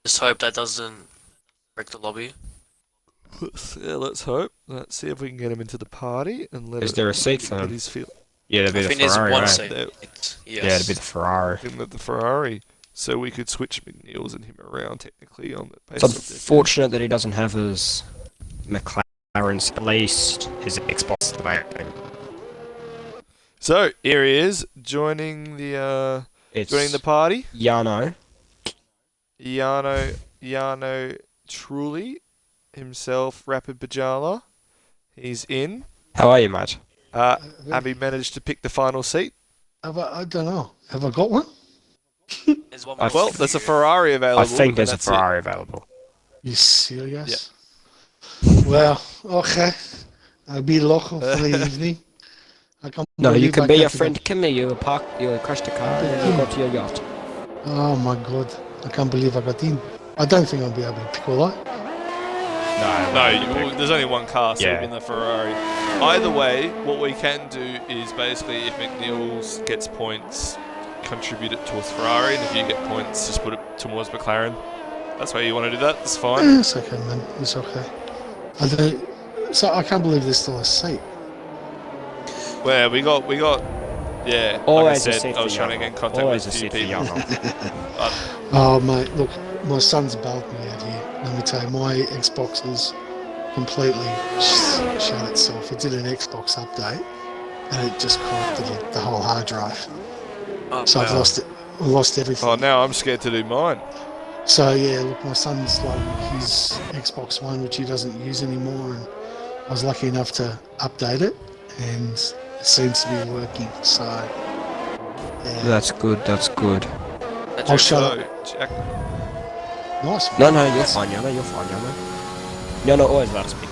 Just hope that doesn't wreck the lobby. Let's hope. Let's see if we can get him into the party and let. Is there a seat for him? Yeah, there'd be the Ferrari, one right? seat. Yes. Yeah, it'd be the Ferrari. Him with the Ferrari, so we could switch McNeil's and him around technically on the base. It's unfortunate that he doesn't have his McLaren's, at least his Xbox at the moment. So here he is joining the party. Yano Truly himself, Rapid Bajala. He's in. How are you, mate? Have you managed to pick the final seat? I don't know. Have I got one? There's one Well, there's a Ferrari available. I think there's a Ferrari available. You serious? Yeah. Well, okay. I'll be local for the evening. No, you can be your friend Kimmy. You crashed a car and you got to your yacht. Oh my god. I can't believe I got in. I don't think I'll be able to pick all that. No, there's only one car, so you'll be in the Ferrari. Either way, what we can do is basically, if McNeil's gets points, contribute it towards Ferrari, and if you get points, just put it towards McLaren. That's why you want to do that. That's fine. Yeah, it's okay, man. It's okay. So I can't believe there's still a seat. Well, we got. Yeah. Always like I said, I was trying to get in contact with a few people. Oh mate, look, my son's bailed me out here. Let me tell you, my Xbox has completely shut itself. It did an Xbox update, and it just corrupted the whole hard drive. So I've lost it. I lost everything. Oh, now I'm scared to do mine. So yeah, look, my son's loading his Xbox One, which he doesn't use anymore, and I was lucky enough to update it, and it seems to be working. So yeah. That's good. That's good. I'll shut up. Jack. Nice. No, you're fine, Yana. You're fine, Yana. Yana always let us speak.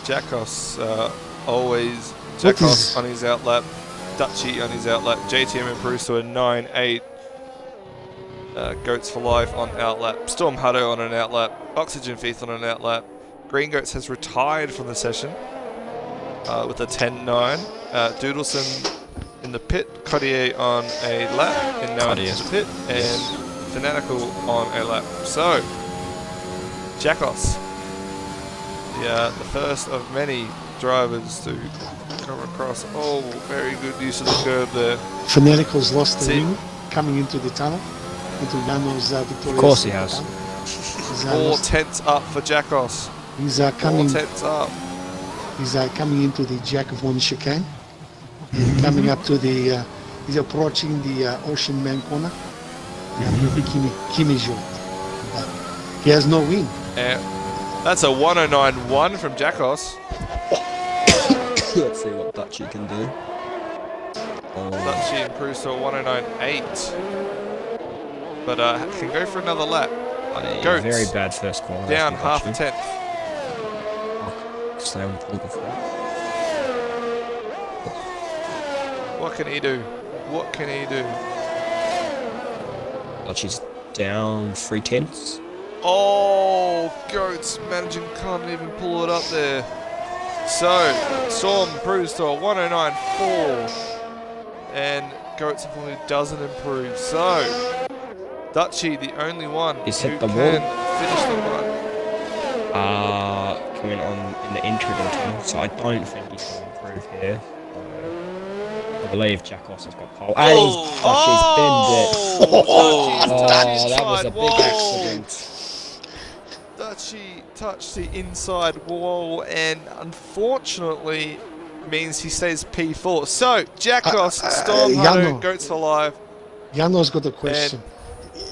Jackos always. Jackos on his outlap. Dutchy on his outlap. JTM improves to a 9.8. Goats for Life on outlap. Storm Hutto on an outlap. Oxygen Thief on an outlap. Green Goats has retired from the session with a 10.9. Doodleson in the pit. Cottier on a lap. And now into the pit. And Fanatical on a lap. So, Jackos, the first of many drivers to come across. Oh, very good use of the curb there. Fanatical's lost the wing coming into the tunnel. Into Yano's victorious. Of course he has. 4 tenths up for Jackos. He's coming. 4 tenths up. He's coming into the Jack of one chicane. And coming up to the He's approaching the Ocean Man corner. Kimi short. But he has no win. That's a 109.1 from Jackos. Let's see what Dutchy can do. Dutchy improves to a 109.8. But can go for another lap. Goats. Very bad first corner. Down half a tenth. Slam pull the front. What can he do? What can he do? Dutchy's down 3/10. Oh, Goats managing, can't even pull it up there. So, Storm improves to a 109.4. And Goats unfortunately doesn't improve. So, Dutchy, the only one He's who hit the can wall. finish the run. Coming on in the entry bottom, so I don't think he can improve here. I believe Jackos has got pole. And he's Dutchy's bent it. That was a big accident. Dutchy touched the inside wall and unfortunately means he stays P4. So, Jackos, Storm, Hanu, Goats for life. Jano's got a question.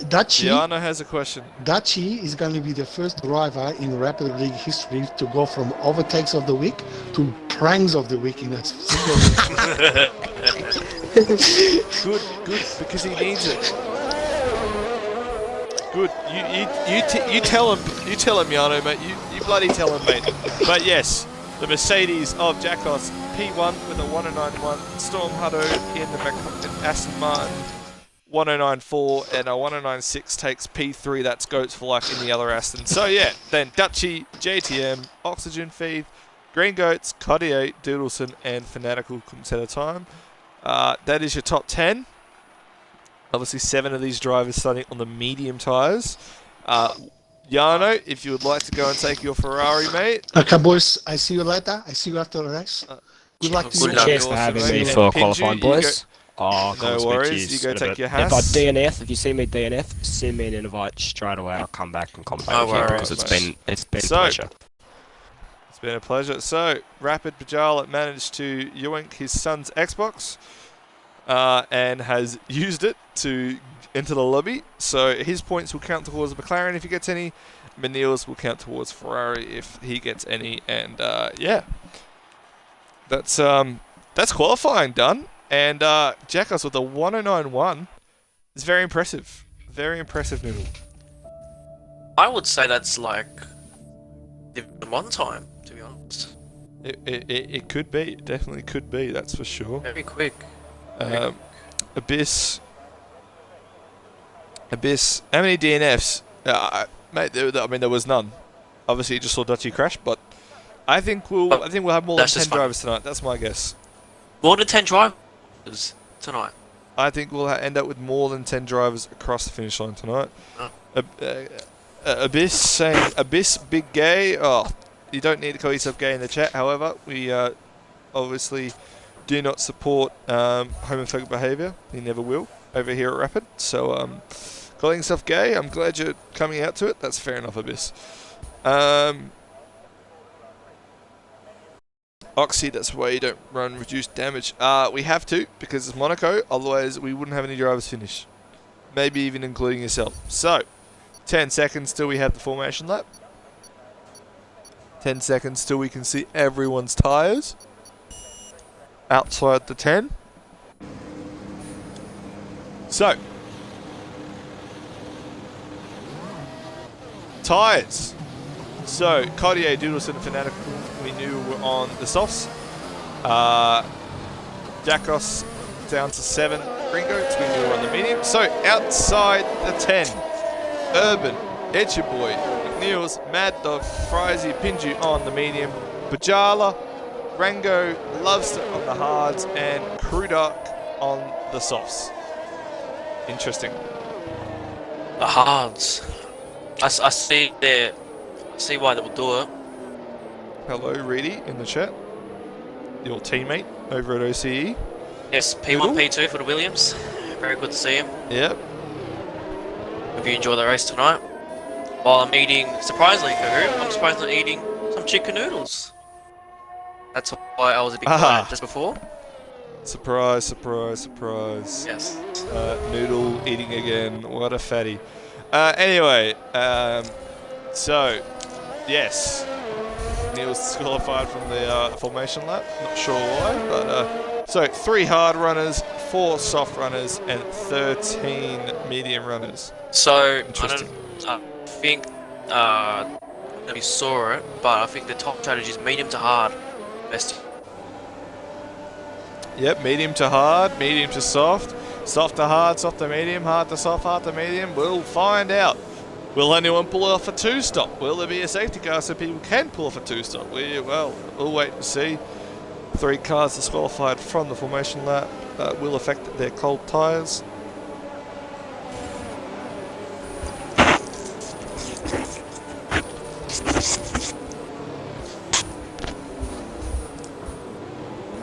Dutchy Jano has a question. Dutchy is going to be the first driver in Rapid League history to go from overtakes of the week to pranks of the week in a single Good, because he needs it. Good. You tell him, Jano, mate. You bloody tell him, mate. But yes, the Mercedes of Jackos, P1 with a 109.1. Storm Hutto in the Aston Martin, 109.4, and a 109.6 takes P3. That's Goats for life in the other Aston. So yeah, then Dutchy, JTM, Oxygen Feed, Green Goats, Cartier, Doodleson, and Fanatical couldn't set a time. That is your top 10. Obviously, 7 of these drivers starting on the medium tyres. Jano, if you would like to go and take your Ferrari, mate. Okay, boys. I see you later. I see you after the race. Good luck to you. Cheers for having me for qualifying, boys. No worries. You go take your If I Haas. DNF, if you see me DNF, send me an invite straight away. I'll come back and comment No with you worries, because mate. it's been a pleasure. It's been a pleasure. So, Rapid Bajala managed to yoink his son's Xbox and has used it to enter the lobby. So, his points will count towards the McLaren if he gets any. Manil's will count towards Ferrari if he gets any. And yeah, that's qualifying done. And Jackos with a 109.1 is very impressive. Very impressive, Noodle. I would say that's like Division 1 time, to be honest. It could be. It definitely could be. That's for sure. Very quick. Abyss. How many DNFs? Mate, there was none. Obviously, you just saw Dutchy crash, but I think we'll have more than 10 drivers tonight. That's my guess. More than 10 drivers tonight. I think we'll end up with more than 10 drivers across the finish line tonight. Abyss saying, Abyss, big gay. Oh, you don't need to call yourself gay in the chat. However, we obviously do not support homophobic behaviour. He never will over here at Rapid. So, calling yourself gay, I'm glad you're coming out to it. That's fair enough, Abyss. Oxy, that's why you don't run reduced damage. We have to, because it's Monaco, otherwise we wouldn't have any drivers finish. Maybe even including yourself. So, 10 seconds till we have the formation lap. 10 seconds till we can see everyone's tyres. Outside the 10. So, tyres. So, Cartier, Doodleson, and Fanatical, we knew were on the softs. Jackos down to 7. Green Goats, we knew were on the medium. So, outside the 10. Urban, Etcher Boy, McNeils, Mad Dog, Frizy, Pinju on the medium. Bajala, Rango, Lovester on the hards, and Cruduck on the softs. Interesting. The hards. I see there. I see why they will do it. Hello, Reedy, in the chat. Your teammate over at OCE. Yes, P1, P2 for the Williams. Very good to see him. Yep. Hope you enjoy the race tonight. While I'm eating, surprisingly, I'm surprisingly eating some chicken noodles. That's why I was a bit quiet just before. Surprise, surprise, surprise. Yes. Noodle eating again. What a fatty. Anyway, so, yes. Neil's disqualified from the formation lap. Not sure why, but so 3 hard runners, 4 soft runners, and 13 medium runners. So Interesting. I think we saw it, but I think the top strategy is medium to hard. Best. Yep, medium to hard, medium to soft, soft to hard, soft to medium, hard to soft, hard to medium. We'll find out. Will anyone pull off a 2-stop? Will there be a safety car so people can pull off a 2-stop? We'll wait and see. 3 cars disqualified from the formation lap will affect their cold tyres.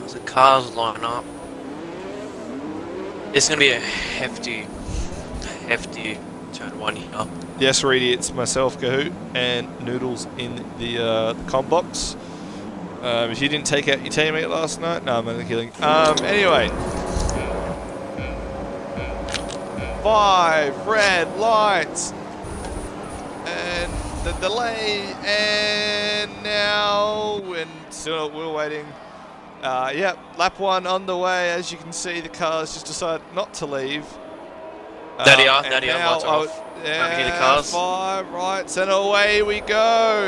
As the cars line up, it's gonna be a hefty turn 1 here. Yes, Reedy, it's myself, Kahoot, and Noodles in the com box. If you didn't take out your teammate last night, no, I'm only kidding. Anyway, 5 red lights, and the delay, and now we're waiting. Yep, lap 1 on the way. As you can see, the cars just decided not to leave. Daddy Now, lights are off. yeah, Hear the cars. 5 rights, and away we go.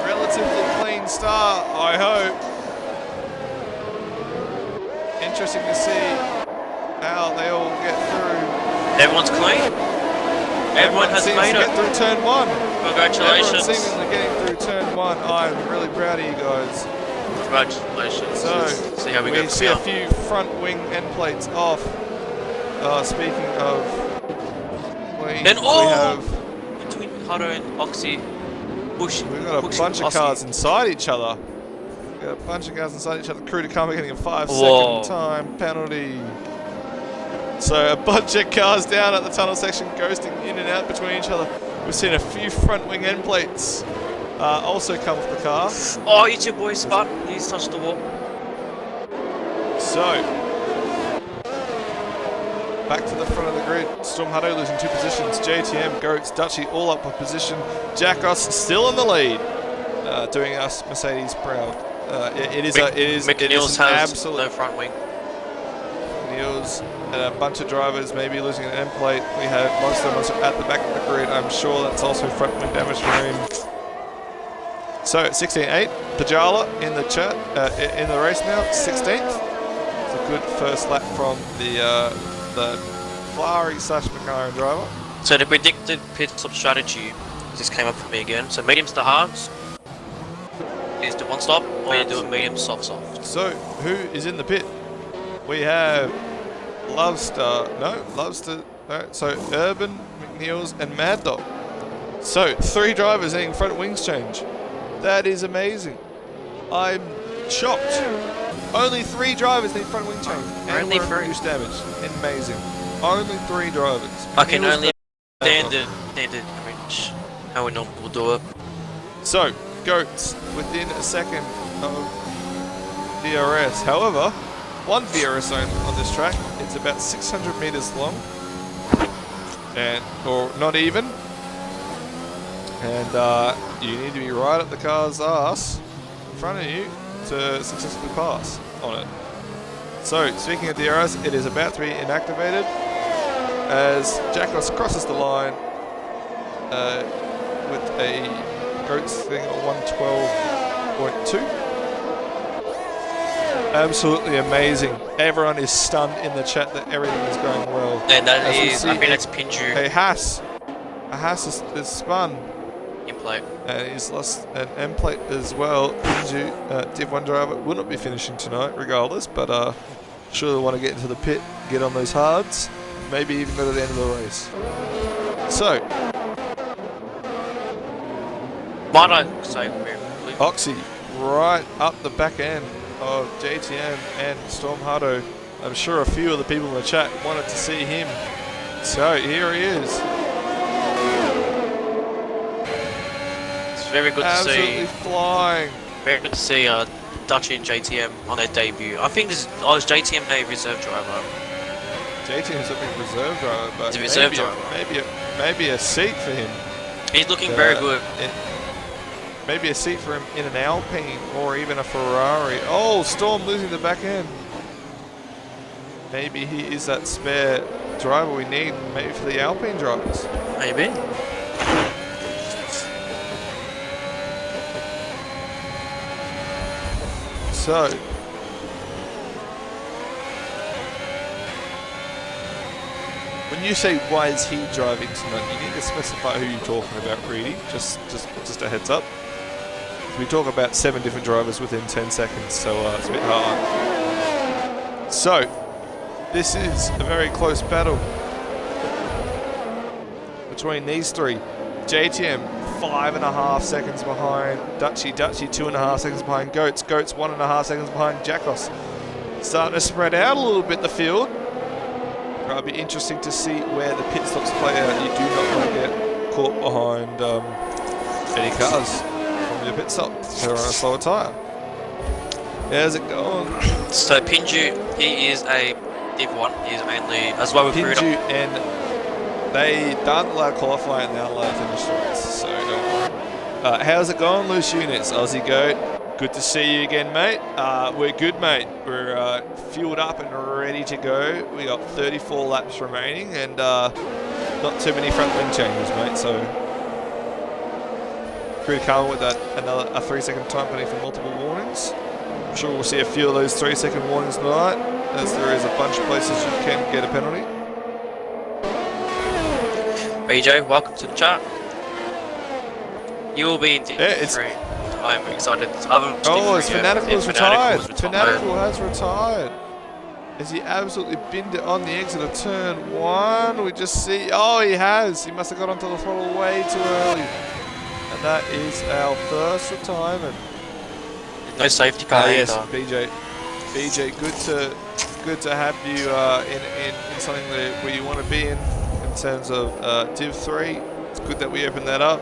Relatively clean start, I hope. Interesting to see how they all get through. Everyone's clean. Everyone has seems made to it. get through turn 1. Congratulations. Everyone seemingly getting through turn 1. I'm really proud of you guys. Congratulations. So, Let's see how we go from see a here. few front wing end plates off. Speaking of clean, And we oh! have... Between Hutto and Oxy, Bush. We've got a Bush bunch and of cars Oxy. inside each other. We've got a bunch of cars inside each other. Crew to come getting a 5 Whoa. second time penalty. So a bunch of cars down at the tunnel section ghosting in and out between each other. We've seen a few front wing end plates also come off the car. Oh, it's your boy Spud. He's touched the wall. So, back to the front of the grid. Storm Hutto losing 2 positions. JTM, Goats, Dutchy all up a position. Jackos still in the lead, doing us Mercedes proud. It is McNeil's an has absolute no front wing. McNeil's and a bunch of drivers maybe losing an end plate. We have most of them at the back of the grid. I'm sure that's also front wing damage for him. So 16.8, Pajala in the chat in the race now, 16th. It's a good first lap from the Ferrari / McLaren driver. So the predicted pit stop strategy just came up for me again. So mediums to hards is the 1 stop, or you do a medium soft. So who is in the pit? We have Lovester. So Urban, McNeil's, and Mad Dog. So 3 drivers needing front wings change. That is amazing. I'm shocked. Only 3 drivers need front wing change. And Only we're 3. reduced damage. Amazing. Only 3 drivers. I can McNeil's only Mad understand the range, how we normally will do it. So, Goats within a second of DRS. However, 1 DRS zone on this track. It's about 600 meters long, or not even. And you need to be right at the car's ass in front of you to successfully pass on it. So, speaking of DRS, it is about to be inactivated as Jackos crosses the line with a Goats thing of 112.2. Absolutely amazing. Everyone is stunned in the chat that everything is going well. And that As we is, see I think that's Pinju A Haas is spun. in play. And he's lost an end plate as well. Pinju, Div 1 driver, will not be finishing tonight regardless, but sure they want to get into the pit, get on those hards, maybe even go to the end of the race. So, Might I say briefly? Oxy right up the back end of JTM and Storm Hutto. I'm sure a few of the people in the chat wanted to see him. So here he is. It's very good to Absolutely see. flying. Very good to see Dutchy and JTM on their debut. I think this is JTM a reserve driver. JTM's a big reserve driver, but He's a reserve driver. maybe a seat for him. He's looking very good. Maybe a seat for him in an Alpine or even a Ferrari. Oh, Storm losing the back end. Maybe he is that spare driver we need, maybe for the Alpine drivers. Maybe. So, when you say why is he driving tonight, you need to specify who you're talking about, really. Just a heads up. We talk about 7 different drivers within 10 seconds, so it's a bit hard. So, this is a very close battle between these three. JTM 5.5 seconds behind Dutchy, 2.5 seconds behind Goats, 1.5 seconds behind Jackos. Starting to spread out a little bit the field. It'll be interesting to see where the pit stops play out. You do not want to get caught behind any cars from your pit stop. They're on a slower tyre. How's it going? So Pinju, he is a Div 1. He's mainly as well with Pinju, and they don't allow qualifying and they're allowed finish race, so don't worry. How's it going, loose units? Aussie Goat, good to see you again, mate. We're good, mate. We're fueled up and ready to go. We got 34 laps remaining and not too many front wing changes, mate, so pretty calm with that. A 3-second time penalty for multiple warnings. I'm sure we'll see a few of those 3-second warnings tonight, as there is a bunch of places you can get a penalty. BJ, welcome to the chat. You will be in Div 3. I'm excited. Oh, it's Fanatical has retired. Fanatical has retired. As he absolutely binned it on the exit of turn 1. We just see, oh, he has. He must have got onto the throttle way too early. And that is our first retirement. No safety car yes, either. BJ, good to have you in something where you want to be in terms of Div 3. It's good that we open that up.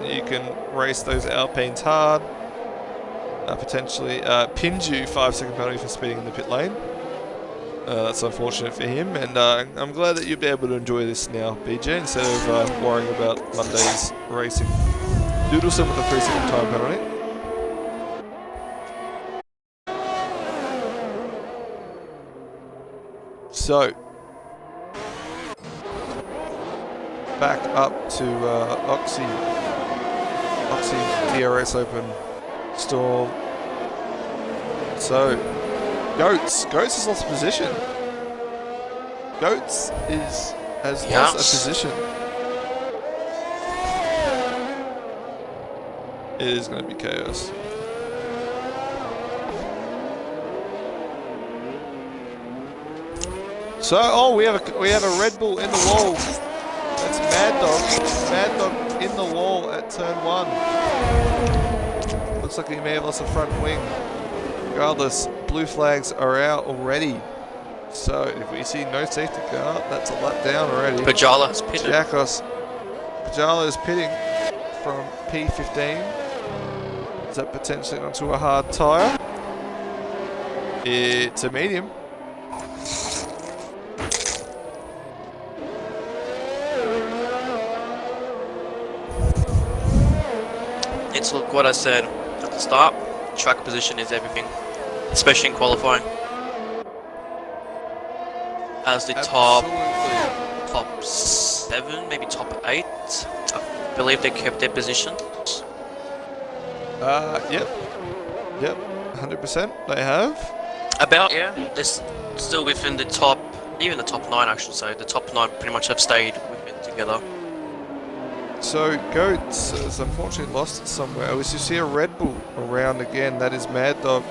You can race those Alpines hard. Potentially Pinju 5-second penalty for speeding in the pit lane. That's unfortunate for him, and I'm glad that you'll be able to enjoy this now, BJ, instead of worrying about Monday's racing. Doodleson with a 3-second time penalty. So, back up to Oxy DRS Open Storm. So, Goats has lost position. Goats has lost a position. It is going to be chaos. So, oh, we have a Red Bull in the wall. That's Mad Dog in the wall at turn 1. Looks like he may have lost a front wing. Regardless, blue flags are out already. So if we see no safety car, that's a lap down already. Pajala has pitted. Pajala is pitting from P15. Is that potentially onto a hard tyre? It's a medium. It's like what I said at the start. Track position is everything, especially in qualifying. As the top 7, maybe top 8, I believe they kept their position. Yep, 100% they have. About, yeah, they're still within the top, even the top 9 I should say. The top 9 pretty much have stayed within together. So Goats has unfortunately lost it somewhere. As you see a Red Bull around again, that is Mad Dog.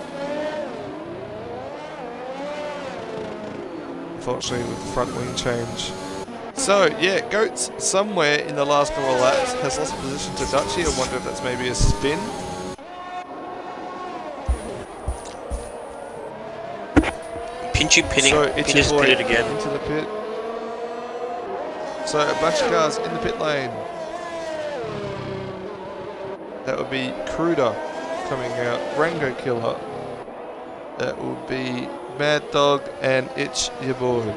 Unfortunately with the front wing change. So yeah, Goats somewhere in the last couple of laps has lost position to Dutchy. I wonder if that's maybe a spin. Pinchu pinning, so Pinchu's pitted again. Into the pit. So a bunch of cars in the pit lane. That would be Kruder, coming out. Rango Killer. That will be Mad Dog and It's Your Boy.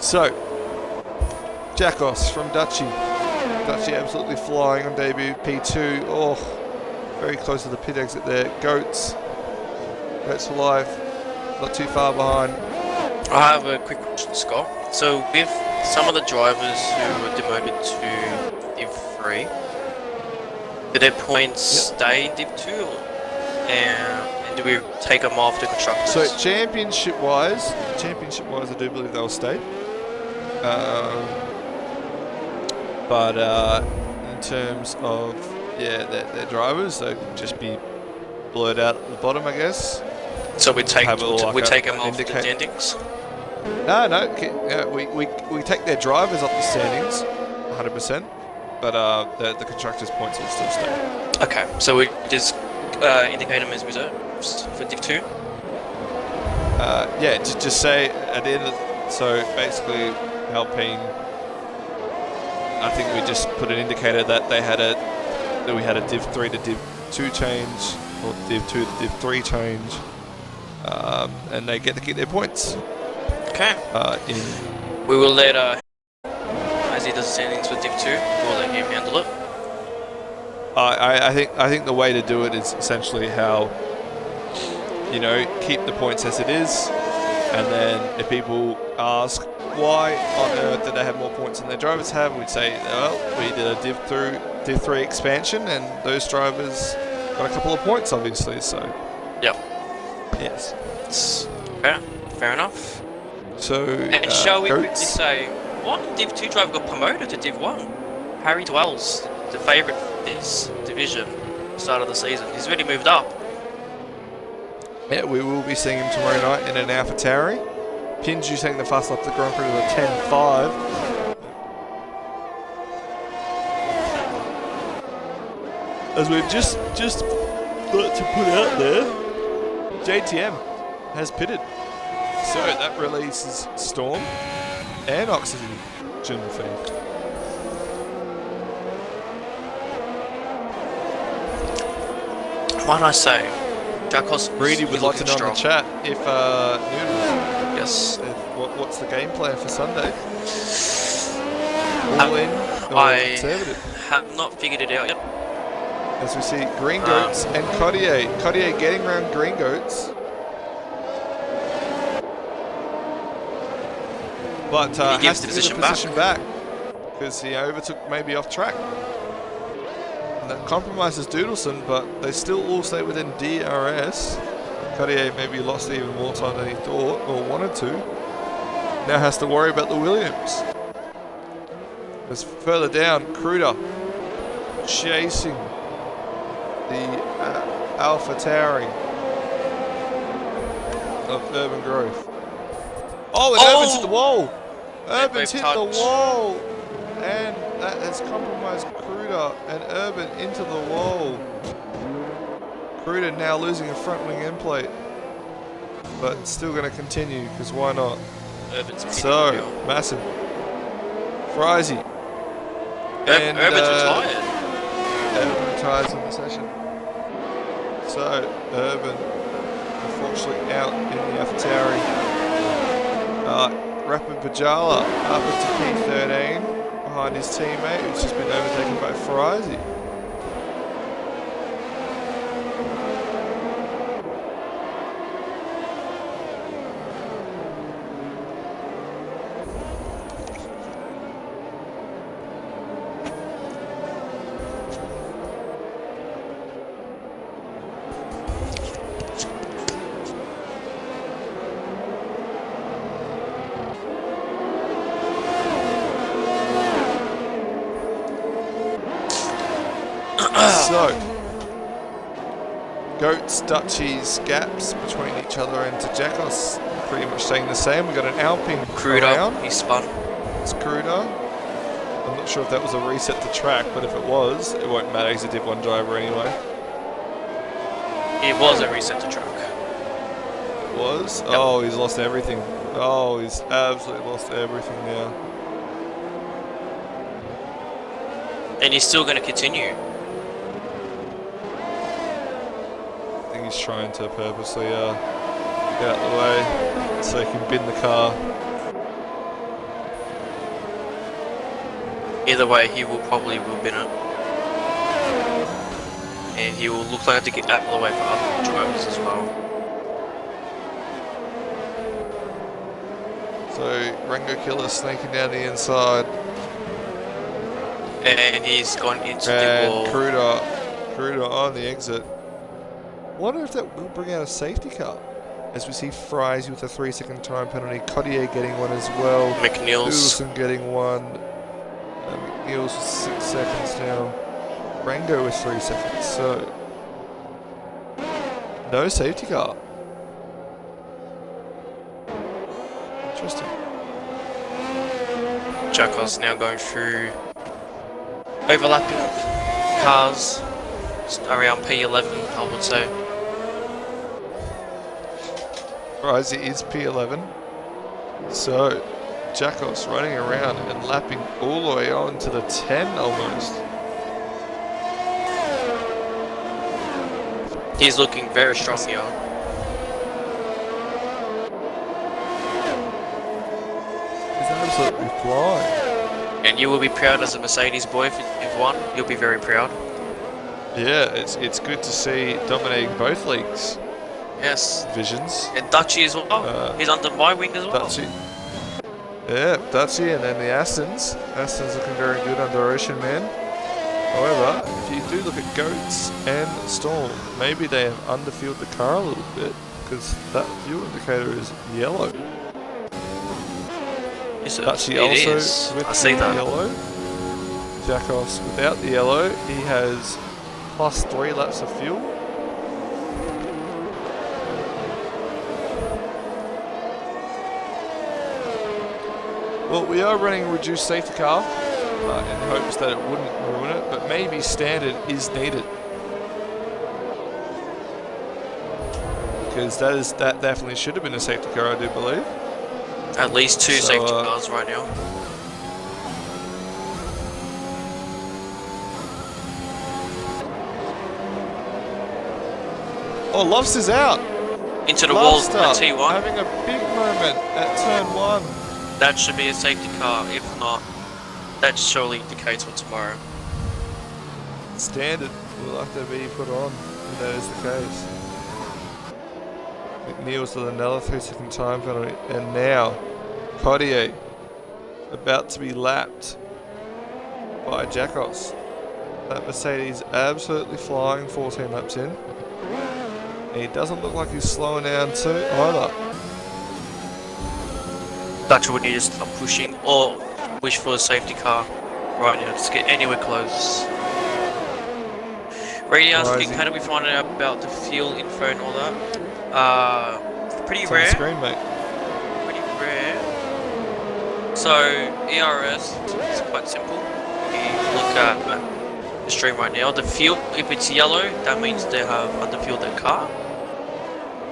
So, Jackos from Dutchy. Dutchy absolutely flying on debut. P2. Oh, very close to the pit exit there. Goats. Goats for life. Not too far behind. I have a quick question, Scott. So with some of the drivers who were demoted to Div 3, do their points stay in Div 2? And do we take them off the constructors? So championship-wise, I do believe they'll stay. But in terms of their drivers, they can just be blurred out at the bottom, I guess. So we take Have it all like we a- take them an off the indicator. standings? No, we take their drivers off the standings, 100%. But the constructors' points will still stay. Okay, so we just indicate them as reserves for Div 2? Just say at the end of, so basically Alpine, I think we just put an indicator that we had a Div 3 to Div 2 change, or Div 2 to Div 3 change, and they get to keep their points. Okay. We will let, as he does standings for Div 2, we'll let him handle it. I think the way to do it is essentially how, keep the points as it is, and then if people ask why on earth did they have more points than their drivers have, we'd say, well, we did a Div 3 expansion, and those drivers got a couple of points, obviously. So. Yep. Yes. Fair enough. So. And shall we quickly Goats. say, what Div 2 driver got promoted to Div 1? Harry Dwells, the favourite for this division, start of the season. He's already moved up. Yeah, we will be seeing him tomorrow night in an AlphaTauri. Pinju taking the fast lap to the Grand Prix with a 10.5. As we've just got to put out there, JTM has pitted. So that releases Storm and Oxygen feed. What did I say? Jackos Reedy would like to know in the chat if Noodles. Yes. What's the game plan for Sunday? All in or I conservative? have not figured it out yet. As we see Green Goats and Cottier. Cottier getting around Green Goats. But He has gives to the give the position position back. Because he overtook maybe off track. And that compromises Doodleson, but they still all stay within DRS. Cottier maybe lost even more time than he thought or wanted to. Now has to worry about the Williams. As further down, Cruder chasing the AlphaTauri of Urban Growth. Oh, and Urban's hit the wall! Urban's hit the wall! And that has compromised Cruder and Urban into the wall. Cruder now losing a front wing end plate. But still going to continue, because why not? Urban's So, massive. Frizy. And Urban's retired. Urban retires in the session. So, Urban, unfortunately, out in the AlphaTauri. Rapid Pajala up into P13 behind his teammate, who's just been overtaken by Frizy. So, Goats, Dutchies, gaps between each other and Jackos pretty much staying the same. We got an Alpine Cruder, around. he spun. It's Cruder. I'm not sure if that was a reset to track, but if it was, it won't matter. He's a Div 1 driver anyway. It was a reset to track. It was? Yep. Oh, he's lost everything. Oh, he's absolutely lost everything now. And he's still going to continue. I think he's trying to purposely get out of the way so he can bin the car. Either way, he will probably bin it. And he will look like to get out of the way for other drivers as well. So Rango Killer sneaking down the inside. And he's gone into the And wall. Cruder on the exit. Wonder if that will bring out a safety car. As we see Fries with a 3-second time penalty, Cottier getting one as well. McNeil's. Wilson getting one. McNeil's with 6 seconds now. Rango with 3 seconds. So no safety car. Interesting. Jacob's now going through overlapping cars around P11, I would say. Fries is P11. So Jacob's running around and lapping all the way on to the 10 almost. He's looking very strong here. He's absolutely flying. And you will be proud as a Mercedes boy if you've won. You'll be very proud. Yeah, it's good to see dominating both leagues. Yes. Divisions. And Dutchy as well. He's under my wing as well. Dutchy. Yeah, Dutchy, and then the Astons. Astons looking very good under Ocean Man. However, if you do look at Goats and Storm, maybe they have underfueled the car a little bit because that fuel indicator is yellow. Yes, Dutchy it also is. with I see the that. yellow. Jacobs without the yellow, he has plus 3 laps of fuel. Well, we are running a reduced safety car in hopes that it wouldn't ruin it, but maybe standard is needed. Because that definitely should have been a safety car, I do believe. At least 2 So, safety cars right now. Oh, Lofts is out. Into the walls Lofster at T1. having a big moment at turn 1. That should be a safety car. If not, that's surely the case for tomorrow. Standard will have to be put on if that is the case. McNeil's with another 3-second time penalty, and now Cottier about to be lapped by Jacobs. That Mercedes absolutely flying 14 laps in. And he doesn't look like he's slowing down too either. Dutch would need to stop pushing or wish for a safety car right now to get anywhere close. Really asking, how do we find out about the fuel info and all that? Pretty It's on rare. the screen, mate. Pretty rare. So ERS is quite simple. We look at the stream right now. The fuel, if it's yellow, that means they have underfueled their car.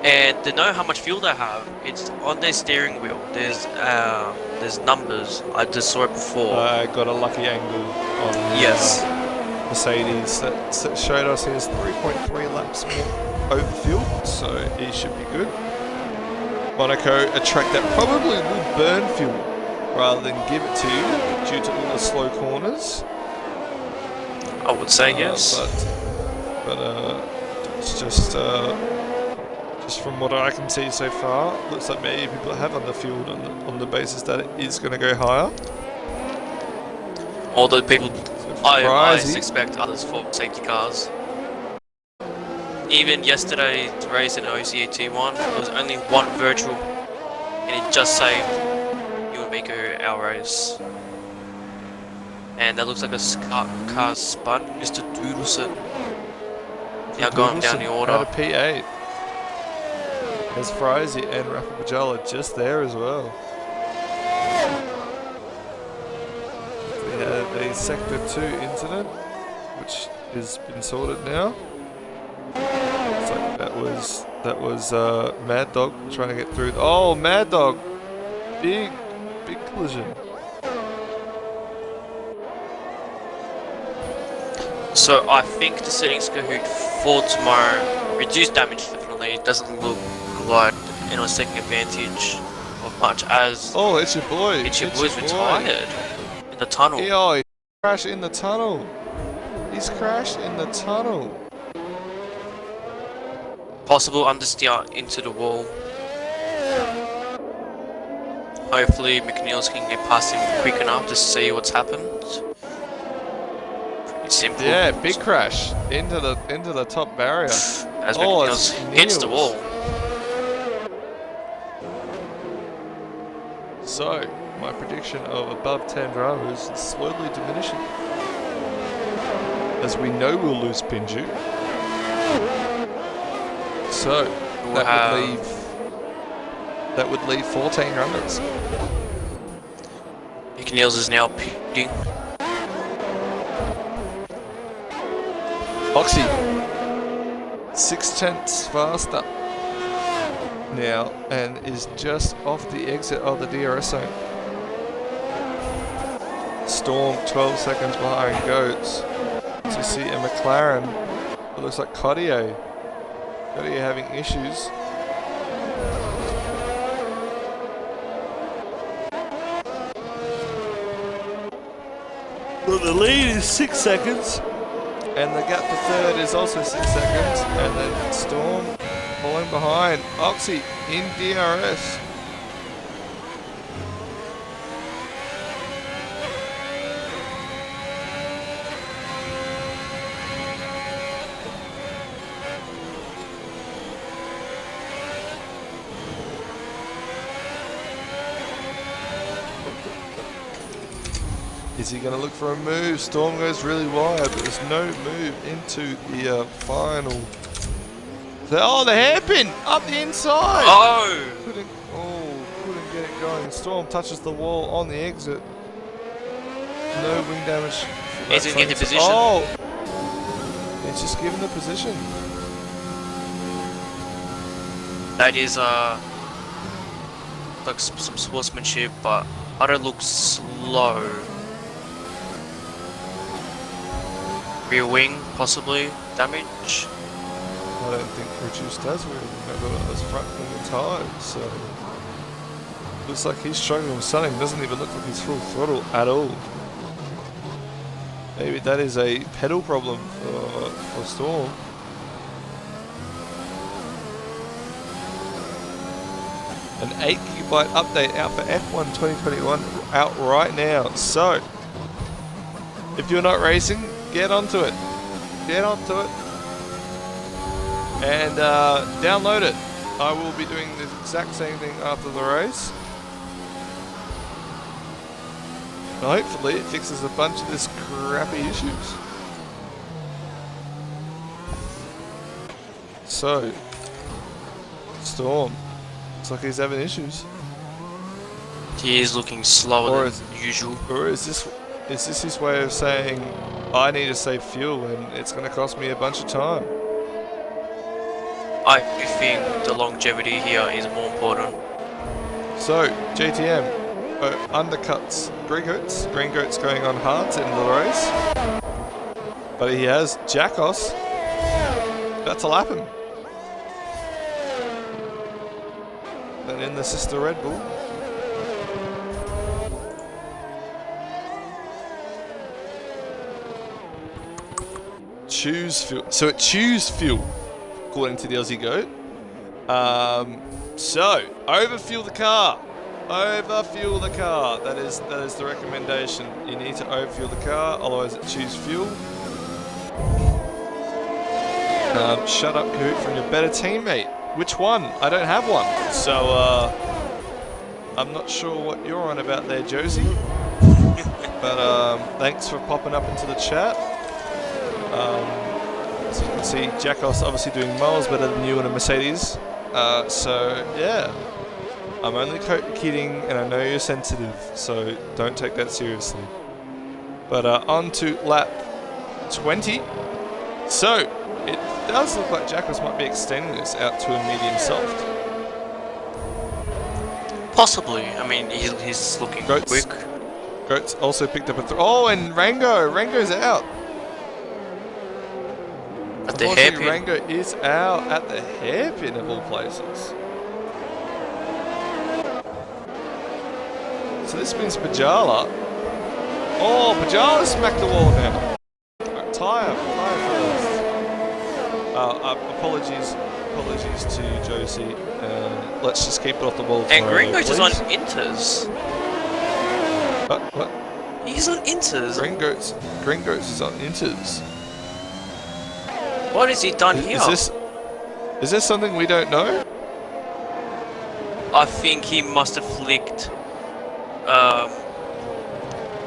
And to know how much fuel they have, it's on their steering wheel. There's numbers. I just saw it before. I got a lucky angle on the Yes. Mercedes that showed us he has 3.3 laps more overfuel, so he should be good. Monaco, a track that probably will burn fuel rather than give it to you due to all the slow corners. I would say yes. But it's just from what I can see so far, looks like maybe people have underfueled on the basis that it is going to go higher. Although people, I Surprising. expect others for safety cars. Even yesterday's race in OCA T1, there was only one virtual, and it just saved you and Miko our race. And that looks like a car spun, Mr. Doodleson. Now going down the order. Out of P8. There's Frizy and Rafa Bajala just there as well. We have a Sector 2 incident, which has been sorted now. Looks like that was Mad Dog trying to get through. Oh, Mad Dog! Big collision. So I think the settings Kahoot for tomorrow, reduced damage definitely, doesn't look like anyone's taking advantage of much as Oh, it's your boy. it's your boys retired in the tunnel. Oh, he crashed in the tunnel. He's crashed in the tunnel. Possible understeer into the wall. Hopefully McNeil's can get past him quick enough to see what's happened. It's simple. Yeah, big crash into the top barrier. As Oh, McNeil's it's hits the Niels. wall. So, my prediction of above 10 drivers is slowly diminishing. As we know we'll lose Pinju. So, that would leave 14 runners. McNeil's is now pitting. Oxy, 6/10 faster now and is just off the exit of the DRS zone. Storm 12 seconds behind Goats. To see a McLaren, it looks like Cartier having issues. Well, the lead is 6 seconds. And the gap to third is also 6 seconds. And then Storm falling behind. Oxy in DRS. Is he going to look for a move? Storm goes really wide, but there's no move into the final. Oh, the hairpin up the inside. Oh! Couldn't get it going. Storm touches the wall on the exit. No wing damage. He's in the position. Oh! It's just given the position. That is like some sportsmanship, but I don't look slow. Rear wing, possibly damage. I don't think reduced does really. Remember that was front wing and tires, so looks like he's struggling with something. Doesn't even look like he's full throttle at all. Maybe that is a pedal problem for Storm. An 8 GB update out for F1 2021 out right now. So if you're not racing, get onto it. Get onto it. And download it. I will be doing the exact same thing after the race. And hopefully it fixes a bunch of this crappy issues. So, Storm. Looks like he's having issues. He is looking slower than usual. Or is this his way of saying, I need to save fuel and it's going to cost me a bunch of time? I think the longevity here is more important. So, JTM undercuts Green Goats. Green Goats going on hard to end the race. But he has Jackos about to lap him. Then in the sister Red Bull. Choose fuel. So it choose fuel, according to the Aussie Goat. So overfuel the car. Overfuel the car. That is the recommendation. You need to overfuel the car, otherwise it choose fuel. Shut up, Kahoot, from your better teammate. Which one? I don't have one. So I'm not sure what you're on about there, Josie. But thanks for popping up into the chat. As you can see, Jackos obviously doing miles better than you in a Mercedes. So yeah, I'm only kidding, and I know you're sensitive, so don't take that seriously. But on to lap 20. So it does look like Jackos might be extending this out to a medium soft. Possibly. I mean, he's looking quick. Goats also picked up a oh, and Rango's out. At the Unfortunately, hairpin. Rango is out at the hairpin of all places. So this means Bajala. Oh, Bajala smacked the wall now. Tyre first. Apologies to Josie. Let's just keep it off the wall. And tomorrow, Gringo's is on please. Inters. What? He's on Inters. Gringos is on Inters. What has he done here? Is this something we don't know? I think he must have flicked.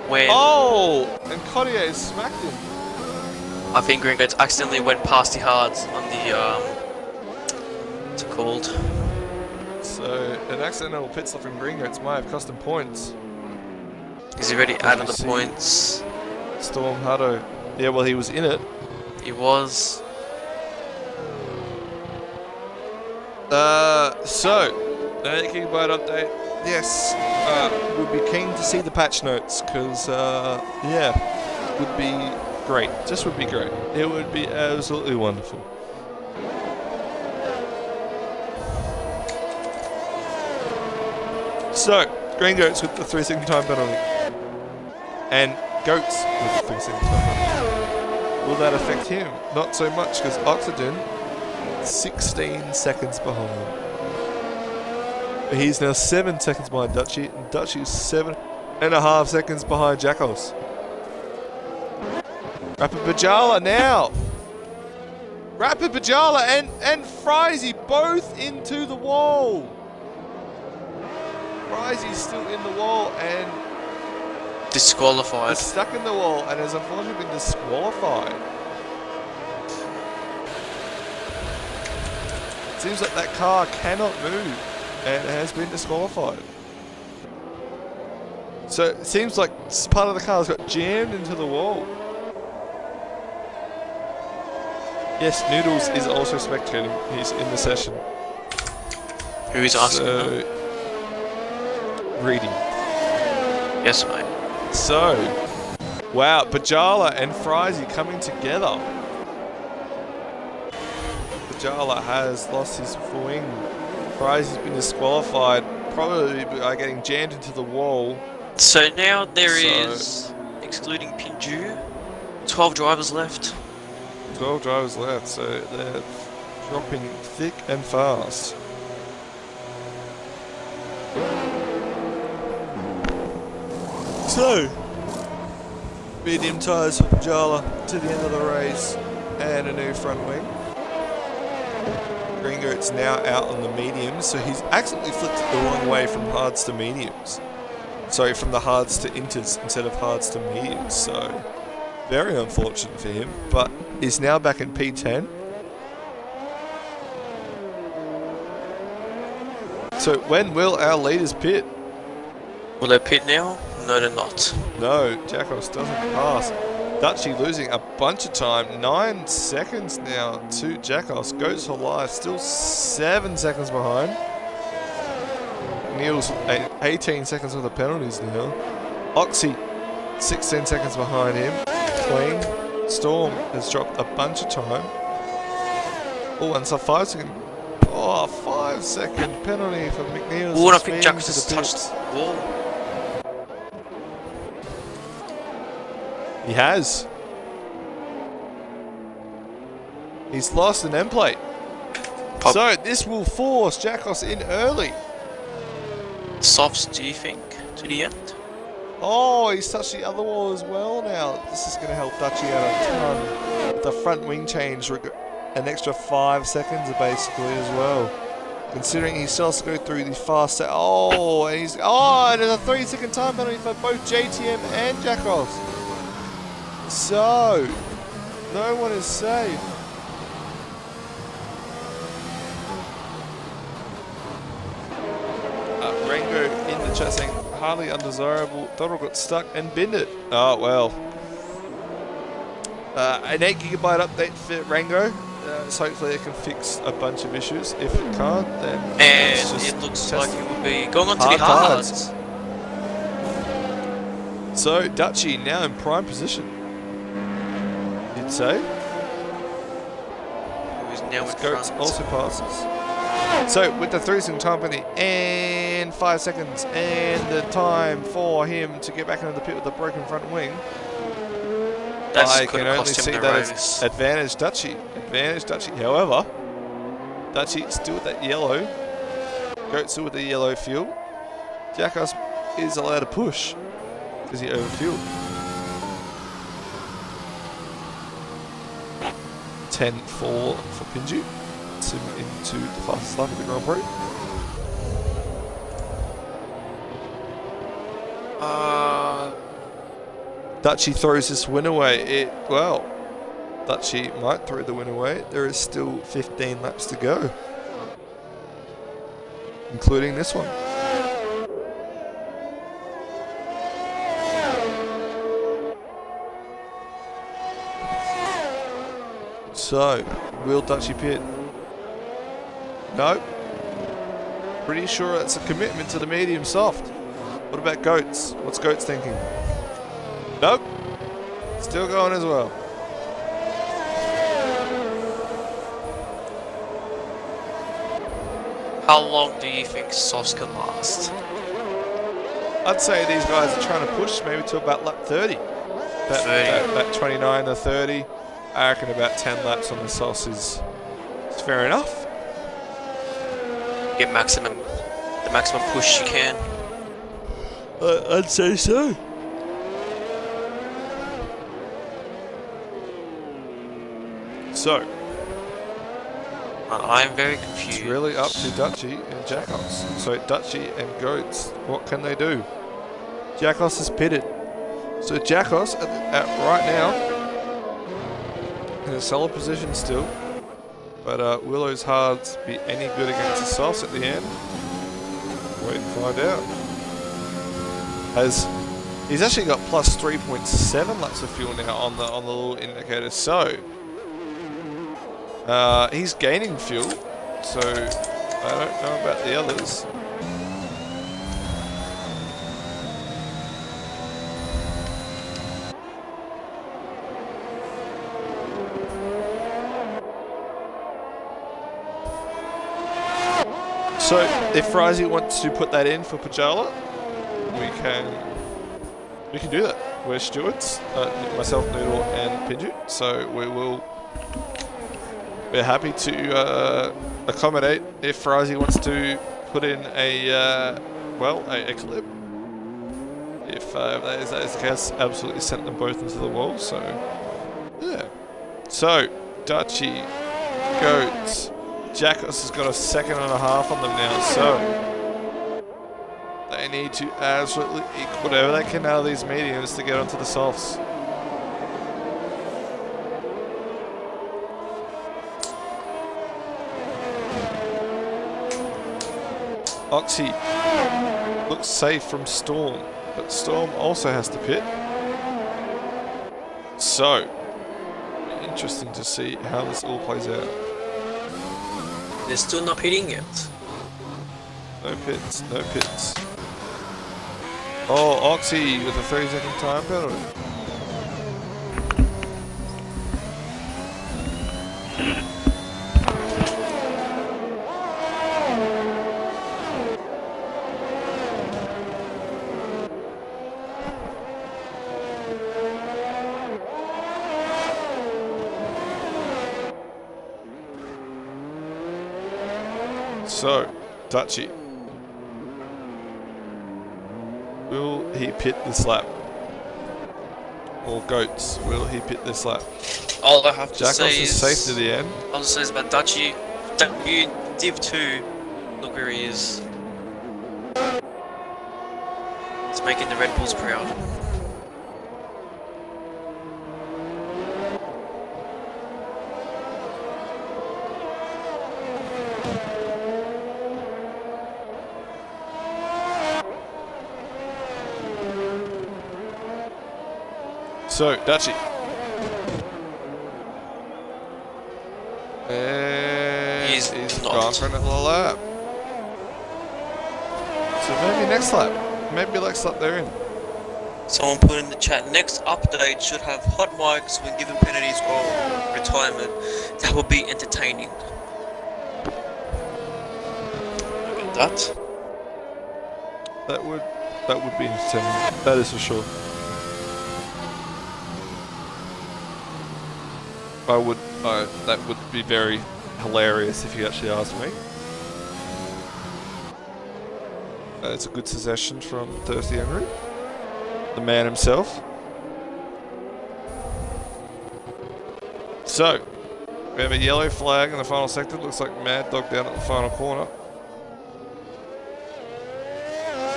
When Oh, and Cotier smacked him. I think Gringo accidentally went past the hards on the what's it called? So an accidental pit stop from Gringos might have cost him points. He's already out of the points. Storm Hutto. Yeah, well, he was in it. He was. So, gigabyte update. Yes, would be keen to see the patch notes, because, yeah, would be great. Just would be great. It would be absolutely wonderful. So, Green Goats with the 3 second time penalty. And Goats with the 3 second time penalty. Will that affect him? Not so much, because Oxygen 16 seconds behind. He's now 7 seconds behind Dutchy, and Dutchy is 7.5 seconds behind Jackals. Rapid Bajala now! Rapid Bajala and Frizy both into the wall! Frizy's still in the wall and Disqualified. is stuck in the wall and has unfortunately been disqualified. Seems like that car cannot move and has been disqualified. So it seems like part of the car has got jammed into the wall. Yes, Noodles is also spectating. He's in the session. Who is asking that? Reading. Yes, mate. So, wow, Bajala and Frizy coming together. Bajala has lost his wing. Frizy's been disqualified, probably by getting jammed into the wall. So now there is, excluding Pinju, 12 drivers left. 12 drivers left, so they're dropping thick and fast. So, medium tyres for Bajala to the end of the race, and a new front wing. Gringo's now out on the mediums, so he's accidentally flipped it the wrong way from hards to mediums. Sorry, from the hards to inters instead of hards to mediums, so very unfortunate for him, but is now back in P10. So when will our leaders pit? Will they pit now? No, they're not. No, Jackos doesn't pass. Dutchy losing a bunch of time. 9 seconds now to Jackos. Goes for life. Still 7 seconds behind. Neil's 18 seconds with the penalties now. Oxy 16 seconds behind him. Clean. Storm has dropped a bunch of time. Oh, and so 5 second. Oh, 5 second penalty for McNeil's. Oh, and I think Jackos has touched the wall. He has. He's lost an end plate. So this will force Jackos in early. Softs, do you think, to the end? Oh, he's touched the other wall as well now. This is going to help Dutchy out a ton. With the front wing change, an extra 5 seconds basically as well. Considering he still has to go through the fast set. Oh, and he's... Oh, and there's a 3 second time penalty for both JTM and Jackos. So, no one is safe. Rango in the chat saying, hardly undesirable. Donald got stuck and binned it. Oh, well. An 8 gigabyte update for Rango. So hopefully it can fix a bunch of issues. If it can't, then... And it looks like it will be going on to the hards. So, Dutchy now in prime position. You'd say? now in Goats front. also passes. So with the Threesome Company and 5 seconds and the time for him to get back into the pit with a broken front wing, That's I could can have only cost him see the that race. as advantage Dutchy. Advantage Dutchy. However, Dutchy still with that yellow. Goat still with the yellow fuel. Jackass is allowed to push because he overfueled. 10-4 for Pinju. Sim into the fastest lap of the Grand Prix. Dutchy throws this win away. Dutchy might throw the win away. There is still 15 laps to go, including this one. So, will Dutchy pit? No. Pretty sure it's a commitment to the medium soft. What about Goats? What's Goats thinking? Nope. Still going as well. How long do you think softs can last? I'd say these guys are trying to push maybe to about lap 30. That 29 to 30. I reckon about 10 laps on the sauce is fair enough. Get the maximum push you can. I'd say so. So, I'm very it's confused. really up to Dutchy and Jackos. So Dutchy and Goats, what can they do? Jackos is pitted. So Jackos at right now in a solid position still. But will those hards be any good against the softs at the end? Wait and find out. He's actually got plus 3.7 laps of fuel now on the little indicator. So he's gaining fuel. So I don't know about the others. So if Frizy wants to put that in for Pajala, we can do that. We're stewards, myself, Noodle, and Pinju. So we're happy to accommodate if Frizy wants to put in a clip. If that is the case, absolutely sent them both into the wall. So yeah. So Dutchy, Goats. Jackos has got a second and a half on them now, so they need to absolutely eke whatever they can out of these mediums to get onto the softs. Oxy looks safe from Storm, but Storm also has to pit. So, interesting to see how this all plays out. They're still not hitting it. No pits, no pits. Oh, Oxy with a 30-second time penalty. So, Dutchy. Will he pit this lap? Or Goats, will he pit this lap? All I have to Jackos say is safe to the end. all I say is about Dutchy. You Div 2. Look where he is. It's making the Red Bulls proud. So, Dutchy. And He's he's not. gone for another lap. So maybe next lap. Maybe next lap they're in. Someone put in the chat, next update should have hot mics when given penalties or retirement. That will be entertaining. Look at that. That would be entertaining. That is for sure. That would be very hilarious if you actually asked me. It's a good suggestion from Thirsty Hungry, the man himself. So, we have a yellow flag in the final sector. Looks like Mad Dog down at the final corner.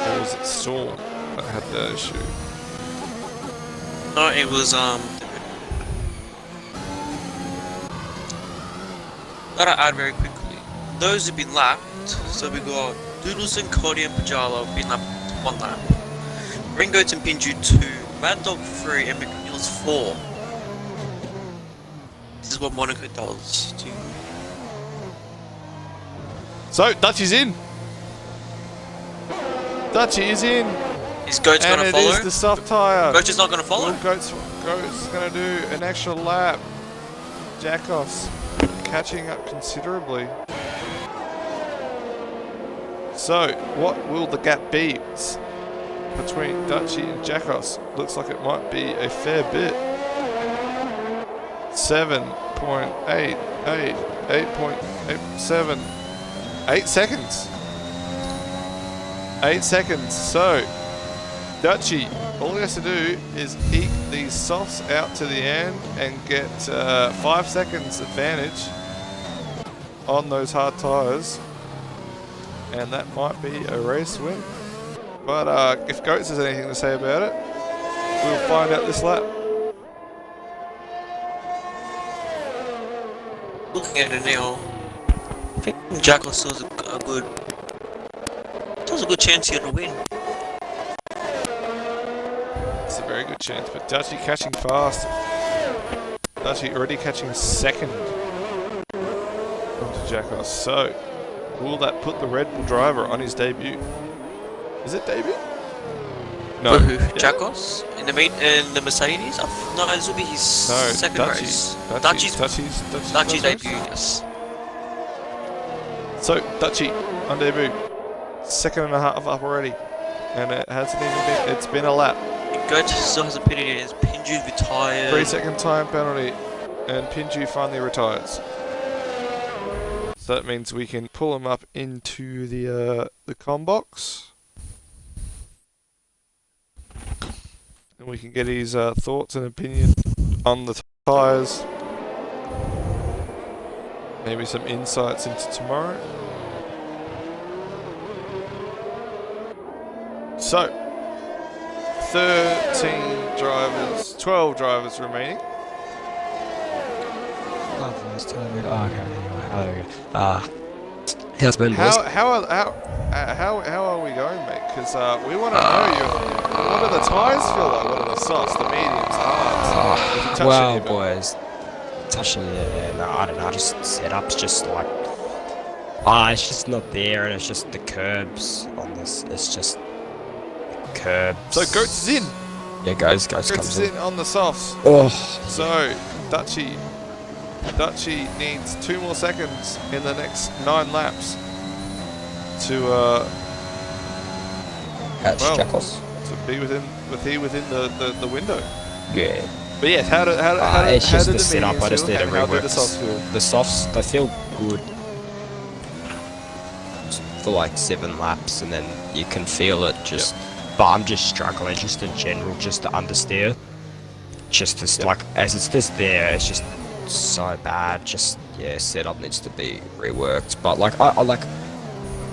Or was it Storm that had that issue? No, it was Gotta add very quickly. Those have been lapped, so we got Doodles Cody and Pajalo been lapped 1 lap. Ringoats and Pinju 2, Mad Dog 3, and McNeil's 4. This is what Monaco does to you. So, Dutchy's in! Dutchy is in! Is Goats And gonna it follow? is the soft tyre. Goats is not gonna follow? Goats gonna do an extra lap. Jackos catching up considerably. So, what will the gap be between Dutchy and Jackos? Looks like it might be a fair bit. 7.8, 8.87, 8 seconds. 8 seconds. So, Dutchy, all he has to do is eke these softs out to the end and get 5 seconds advantage on those hard tyres, and that might be a race win. But if Goats has anything to say about it, we'll find out this lap. Looking at it now, I think Jackal still has a good chance here to win. It's a very good chance, but Dutchy catching fast. Dutchy already catching second onto Jackos. So, will that put the Red Bull driver on his debut? Is it debut? No. Who? Yeah. Jackos? In the Mercedes? No, this will be his second race. Dutchy's debut, yes. So, Dutchy on debut. 2.5 up already. And it hasn't even been, it's been a lap. Goat still hasn't pitted in, his Pinju retired. 3 second time penalty. And Pinju finally retires. So that means we can pull him up into the comm box. And we can get his thoughts and opinions on the tyres. Maybe some insights into tomorrow. So, 12 drivers remaining. How's been, boys? How are we going, mate? Because we want to know what do the tyres feel like? What are the softs, the mediums, the hards? If you touch Well, any of it. boys, touching it, no, I don't know, just setup's just like, it's just not there, and it's just the curbs on this, it's just curbs. So Goats is in. Yeah, Goats Goats comes is in on the softs. Oh, So Dutchy needs 2 more seconds in the next 9 laps to catch Jackals. to be within the window. Yeah. But yes, how did It's just the the setup, mediums I just feel? need to How did rework. the softs feel? The softs, they feel good for like 7 laps, and then you can feel it just. But I'm just struggling, just in general, just to understeer. Just as like as it's just there, it's just so bad. Just setup needs to be reworked. But like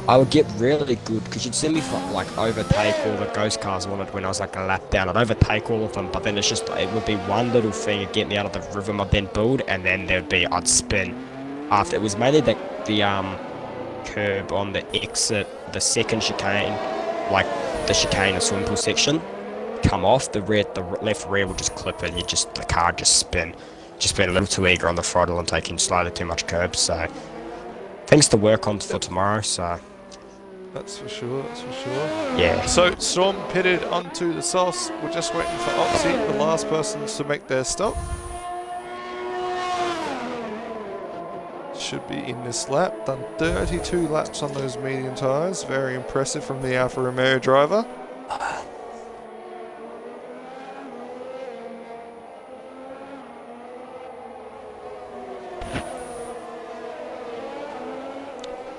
I would get really good because you'd see me like overtake all the ghost cars wanted when I was like a lap down. I'd overtake all of them, but then it would be one little thing to get me out of the rhythm I'd then build, and then I'd spin. After it was mainly the curb on the exit, the second chicane, like the chicane and swimming pool section, come off, the left rear will just clip it, and the car just spin. Just been a little too eager on the throttle and taking slightly too much curb, so things to work on for tomorrow, so That's for sure. That's for sure. Yeah. So Storm pitted onto the softs. We're just waiting for Oxy, the last person to make their stop. Should be in this lap. Done 32 laps on those medium tyres. Very impressive from the Alfa Romeo driver.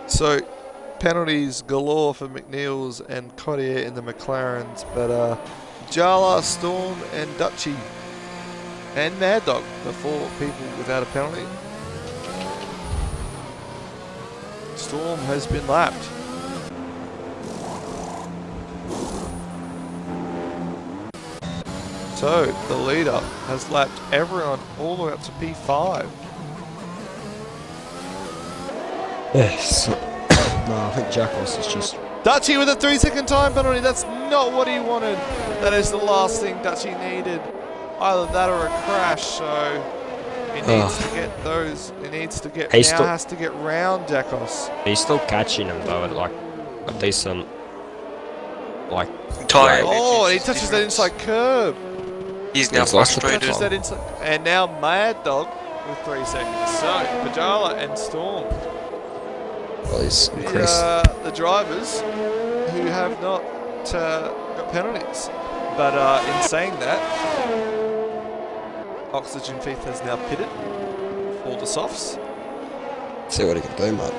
So, penalties galore for McNeil's and Cottier in the McLarens, but Jala, Storm and Dutchy and Mad Dog, the 4 people without a penalty. Storm has been lapped. So, the leader has lapped everyone all the way up to P5. Yes. No, I think Jackals is just... Dutchy with a 3-second time penalty. That's not what he wanted. That is the last thing Dutchy needed. Either that or a crash. So he needs to get those. He needs to get. He's now still, has to get round Jackals. he's still catching him though at like a decent, like... Tyre. Oh, he touches that inside curb. He's now He's lost the frustrated. Touches that inside, and now Mad Dog with 3 seconds. So Pajala and Storm, Well, he's increased. the drivers who have not got penalties. But in saying that, Oxygen Thief has now pitted for the softs. See what he can do, mate.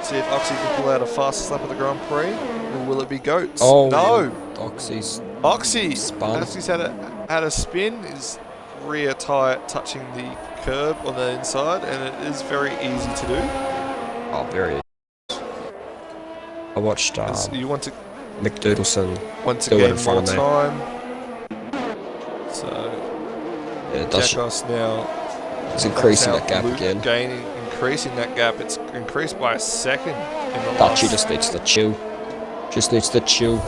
See if Oxy can pull out a fastest lap of the Grand Prix, or will it be Goats? Oh, no! Oxy's Oxy! spun. Oxy's had a spin, his rear tyre touching the curb on the inside, and it is very easy to do. Oh, very. I watched You want to McDoodleson once do it again in front more of me. time. So Yeah, it does. Jackos now It's increasing now that gap Luke again. increasing that gap. It's increased by a second in the Dutchy last. just needs to chill. Just needs to chill.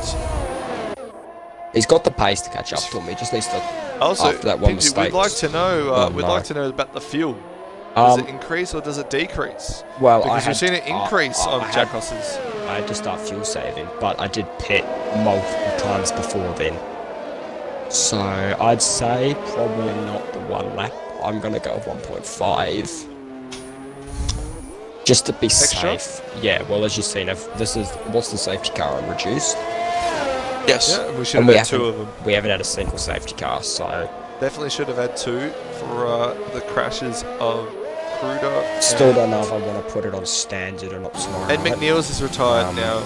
He's got the pace to catch up to him. He just needs to. Also, after that one Pigsy, mistake. we'd like to know. Oh, we'd no. like to know about the fuel. Does it Um, increase or does it decrease? well, Because I we've seen it increase on I had Jackos's. I had to start fuel saving, but I did pit multiple times before then. So I'd say probably not the 1 lap. I'm gonna go 1.5. Just to be Extra? safe. Yeah, well, as you've seen, if this is what's the safety car on reduced. Yes. Yeah, we should And have we had 2 haven't- of them. We haven't had a single safety car, so Definitely should have had 2 for the crashes of Cruder. still don't know if I want to put it on standard or not tomorrow. And night. McNeil's is retired Um, now.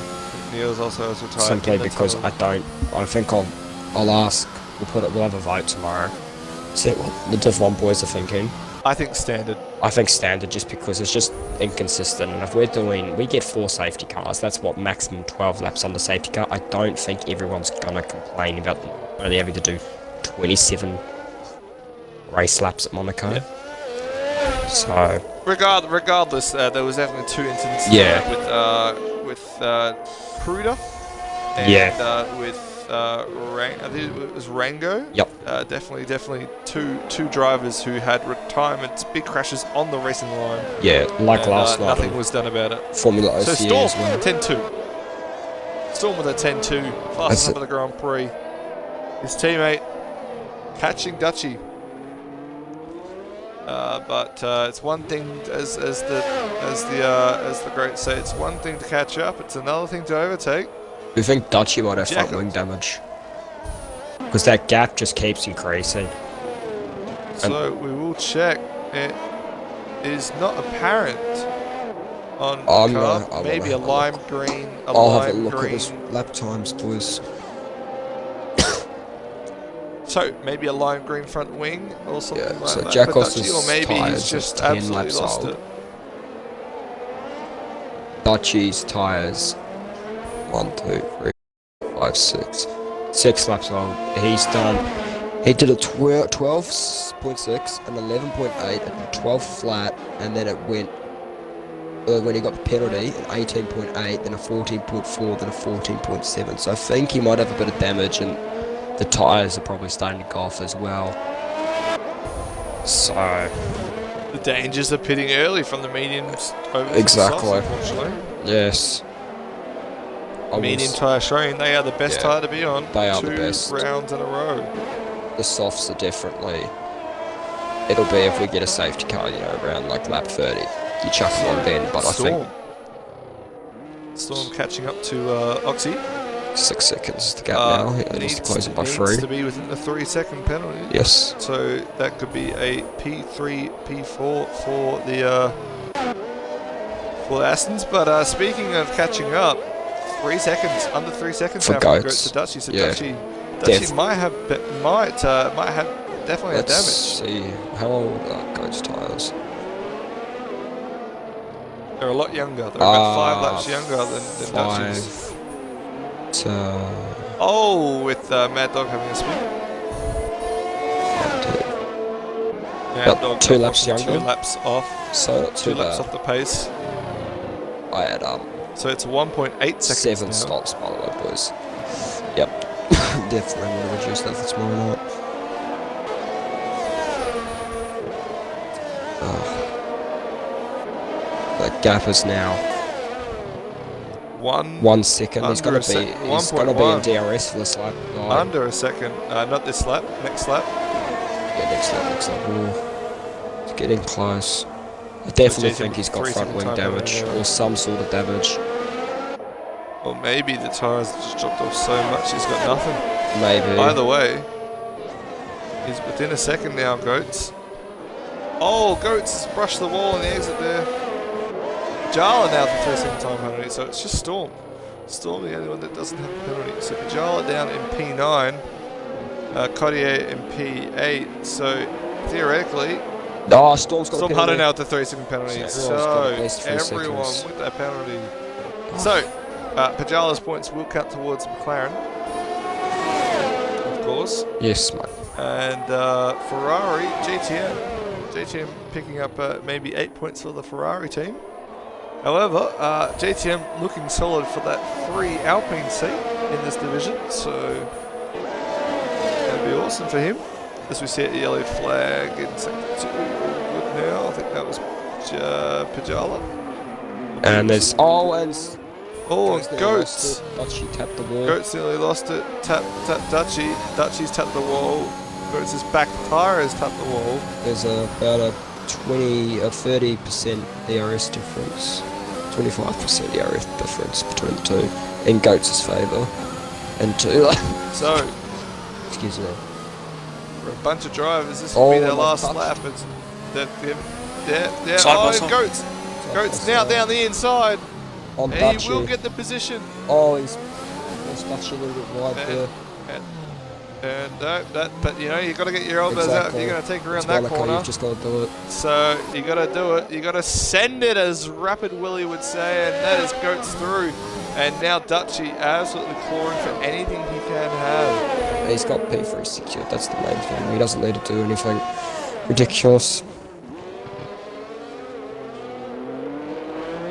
McNeil's also has retired. Simply in the because tunnel. I think I'll ask. We'll have a vote tomorrow. See what the Div 1 boys are thinking. I think standard. I think standard just because it's just inconsistent, and if we get 4 safety cars, that's what maximum 12 laps on the safety car. I don't think everyone's gonna complain about only having to do 27 race laps at Monaco. Yeah. So Regardless, there was definitely 2 instances Yeah. with Cruder and Yeah. with I think it was Rango. Yep. Definitely two drivers who had retirements, big crashes on the racing line. yeah, like And, last night, nothing on was done about it. Formula So OCA Storm as well. 10-2. Storm with a 10-2, That's fastest it. lap of the Grand Prix. His teammate catching Dutchy. But it's one thing, as the greats say, it's one thing to catch up. It's another thing to overtake. We think Dutchy might have front Jackals. wing damage because that gap just keeps increasing. So we will check. It is not apparent on I'm the gonna- car. I'll Maybe a have a lime look. green. I'll have a lime look green. at his lap times, boys. So maybe a lime green front wing or something Yeah, like so that. Jackos for Dutchy, or is maybe tyres he's is just 10 absolutely laps lost old. it. Dutchy's tyres 1, 2, 3, 5, 6. 6 laps old. He did a 12.6, an 11.8, a 12 flat, and then it went when he got the penalty, an 18.8, then a 14.4, then a 14.7. So I think he might have a bit of damage, and the tyres are probably starting to go off as well. So The dangers of pitting early from the mediums over to Exactly. the softs, unfortunately. Yes. Medium tyre showing they are the best Yeah, tyre to be on. they are the 2 best. rounds in a row. The softs are definitely... It'll be if we get a safety car, you know, around like lap 30. You chuck them on then, but Storm. I Storm catching up to Oxy. think 6 seconds is the gap now. He needs to close it by 3. Needs to be within the 3-second penalty. Yes. So that could be a P3, P4 for the Astons. But speaking of catching up, 3 seconds, under 3 seconds For now Goats. to Dutchy. So Yeah. Dutchy might have definitely a Let's damage. see. How old are Goat's tyres? They're a lot younger. They're about 5 laps younger than Dutchy's. 5. Oh, with Mad Dog having a spin. Mad About Dog 2 laps knocking younger. 2 laps off. So not 2 too laps bad. off the pace. I had So it's 1.8 seconds 7 now. stops by the way, boys. Yep. Definitely want to reduce that for tomorrow night. The gap is now 1 second. He's Under got to a be. sec- He's got to be in 1.1. DRS for this lap. Oh, Under a second. Not this lap. Next lap. yeah, next lap. Next lap. Ooh. It's getting close. I definitely think he's got 3 front second wing time damage penalty, yeah. or some sort of damage. Or maybe the tyres just dropped off so much he's got nothing. Maybe. Either way, he's within a second now, Goats. Oh, Goats has brushed the wall on the exit there. Jala now the 3-second time penalty, so it's just Storm. Storm the only one that doesn't have a penalty. So Jala down in P9, Cotier in P8. So theoretically, Oh, Storm's got Storm a Hunter penalty. now with the 3-second penalty. So everyone's got at So least 3 everyone seconds. with that penalty. So Pajala's points will count towards McLaren, of course. Yes, mate. And Ferrari, GTM picking up maybe 8 points for the Ferrari team. However, GTM looking solid for that 3 Alpine seat in this division, so that'd be awesome for him. As we see a yellow flag in sector 2, good now. I think that was Pajala. And there's and Goats. Dutchy tapped the wall. Goats nearly lost it. Tap Dutchy. Dutchy's tapped the wall. Goats' back tyre has tapped the wall. There's about a 30% DRS difference, 25% DRS difference between the two in Goats' favour. And 2. So, Excuse me. for a bunch of drivers, this will be their my last touch. lap. It's yeah. Side by Oh, side. Goats. Goats now down the inside. On And Dutchy. he will get the position. Oh, he's Dutchy a little bit wide there. And but you know, you got to get your elbows out if you're going to take around It's that Monaco, corner. You've just got to do it. So you got to do it. You got to send it, as Rapid Willie would say, and that is Goats through. And now Dutchy absolutely clawing for anything he can have. He's got P3 secured, that's the main thing. He doesn't need to do anything ridiculous.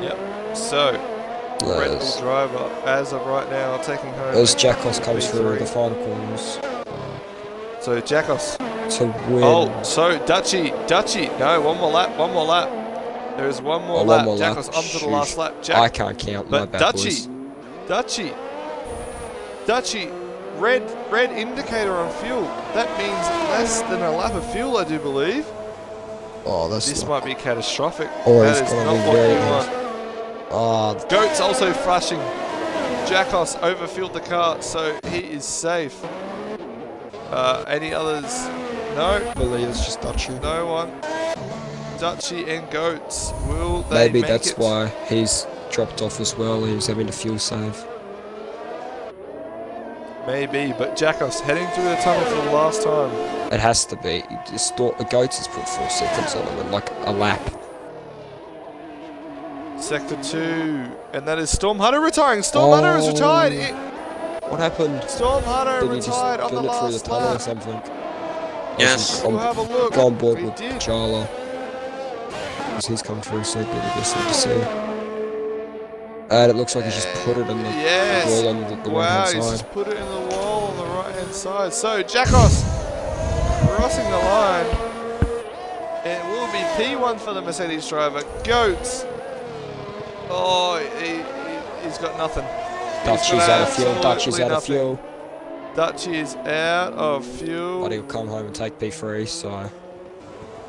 Yep. So Red Bull As driver, as of right now, taking home. Jackos comes through the final corners So Jackos. to win. Oh, so Dutchy. No, one more lap. There is one more lap. Jackos on to the last lap. I can't count my But bad boys. Dutchy. Red indicator on fuel. That means less than a lap of fuel, I do believe. Oh, that's This not... might be catastrophic. Oh, That it's is gonna not be what very you hard. want. Oh, Goats also flashing. Jackos overfueled the car, so he is safe. Any others? No. I believe it's just Dutchy. No one. Dutchy and Goats. Will they Maybe make that's it? why he's dropped off as well. He was having to fuel save. Maybe, but Jackos heading through the tunnel for the last time. It has to be. The Goats has put 4 seconds on him in like a lap. Sector 2, and that is Storm Hunter retiring. Storm Hunter is retired. What happened? Storm Hunter Did he just retired on the gun it through the last tunnel or lap. something? Yes. We'll have a look. Go on board He with did. Charla. Because he's come through so good, I guess, to see. And it looks like he's just put it in the Yes. wall on the Wow, right-hand he's side. just put it in the wall on the right-hand side. So, Jackos crossing the line. It will be P1 for the Mercedes driver. Goats Oh, he's got nothing. Dutchy's out of fuel. Dutchy's absolutely out of nothing. fuel. Dutchy is out of fuel. But he'll come home and take P3, so...